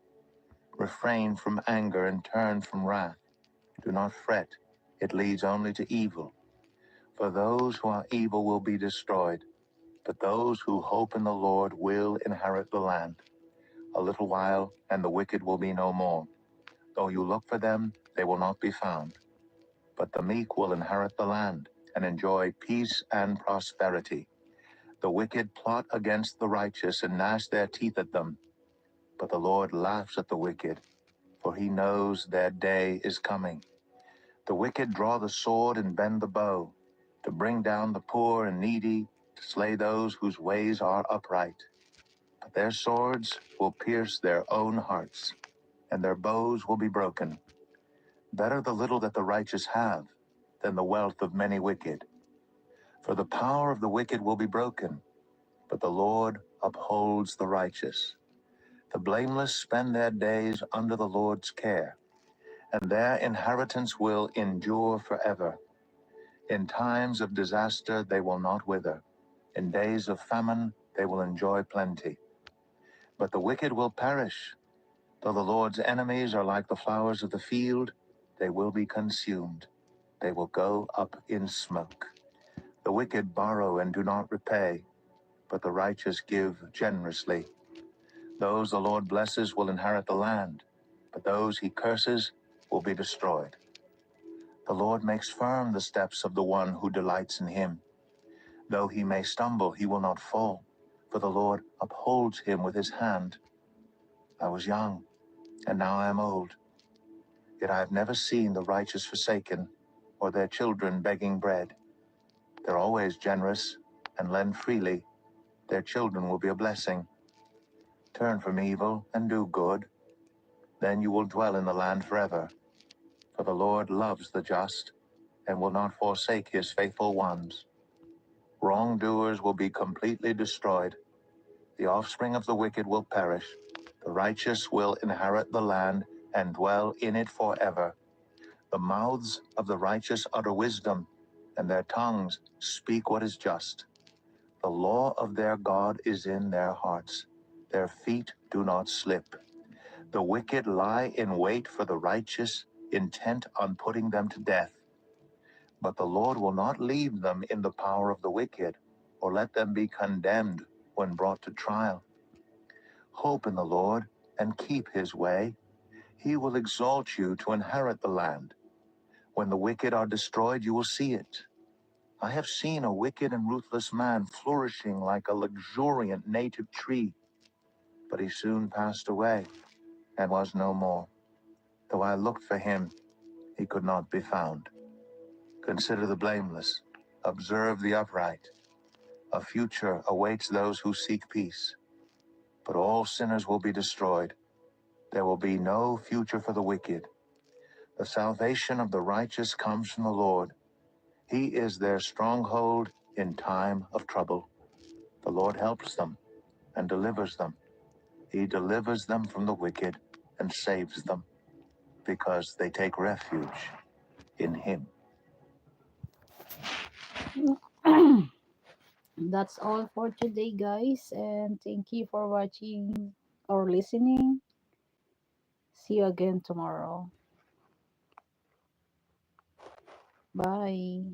Refrain from anger and turn from wrath. Do not fret, it leads only to evil. For those who are evil will be destroyed, but those who hope in the Lord will inherit the land. A little while, and the wicked will be no more. Though you look for them, they will not be found. But the meek will inherit the land and enjoy peace and prosperity. The wicked plot against the righteous and gnash their teeth at them. But the Lord laughs at the wicked, for he knows their day is coming. The wicked draw the sword and bend the bow, to bring down the poor and needy, to slay those whose ways are upright. But their swords will pierce their own hearts, and their bows will be broken. Better the little that the righteous have than the wealth of many wicked. For the power of the wicked will be broken, but the Lord upholds the righteous. The blameless spend their days under the Lord's care, and their inheritance will endure forever. In times of disaster they will not wither. In days of famine they will enjoy plenty. But the wicked will perish. Though the Lord's enemies are like the flowers of the field, they will be consumed. They will go up in smoke. The wicked borrow and do not repay, but the righteous give generously. Those the Lord blesses will inherit the land, but those he curses will be destroyed. The Lord makes firm the steps of the one who delights in him. Though he may stumble, he will not fall, for the Lord upholds him with his hand. I was young, and now I am old, yet I have never seen the righteous forsaken, or their children begging bread. They're always generous and lend freely. Their children will be a blessing. Turn from evil and do good. Then you will dwell in the land forever. For the Lord loves the just and will not forsake his faithful ones. Wrongdoers will be completely destroyed. The offspring of the wicked will perish. The righteous will inherit the land and dwell in it forever. The mouths of the righteous utter wisdom, and their tongues speak what is just. The law of their God is in their hearts. Their feet do not slip. The wicked lie in wait for the righteous, intent on putting them to death. But the Lord will not leave them in the power of the wicked, or let them be condemned when brought to trial. Hope in the Lord and keep his way. He will exalt you to inherit the land. When the wicked are destroyed, you will see it. I have seen a wicked and ruthless man flourishing like a luxuriant native tree, but he soon passed away and was no more. Though I looked for him, he could not be found. Consider the blameless, observe the upright. A future awaits those who seek peace, but all sinners will be destroyed. There will be no future for the wicked. The salvation of the righteous comes from the Lord. He is their stronghold in time of trouble. The Lord helps them and delivers them. He delivers them from the wicked and saves them, because they take refuge in him. That's all for today, guys, and thank you for watching or listening. See you again tomorrow. Bye.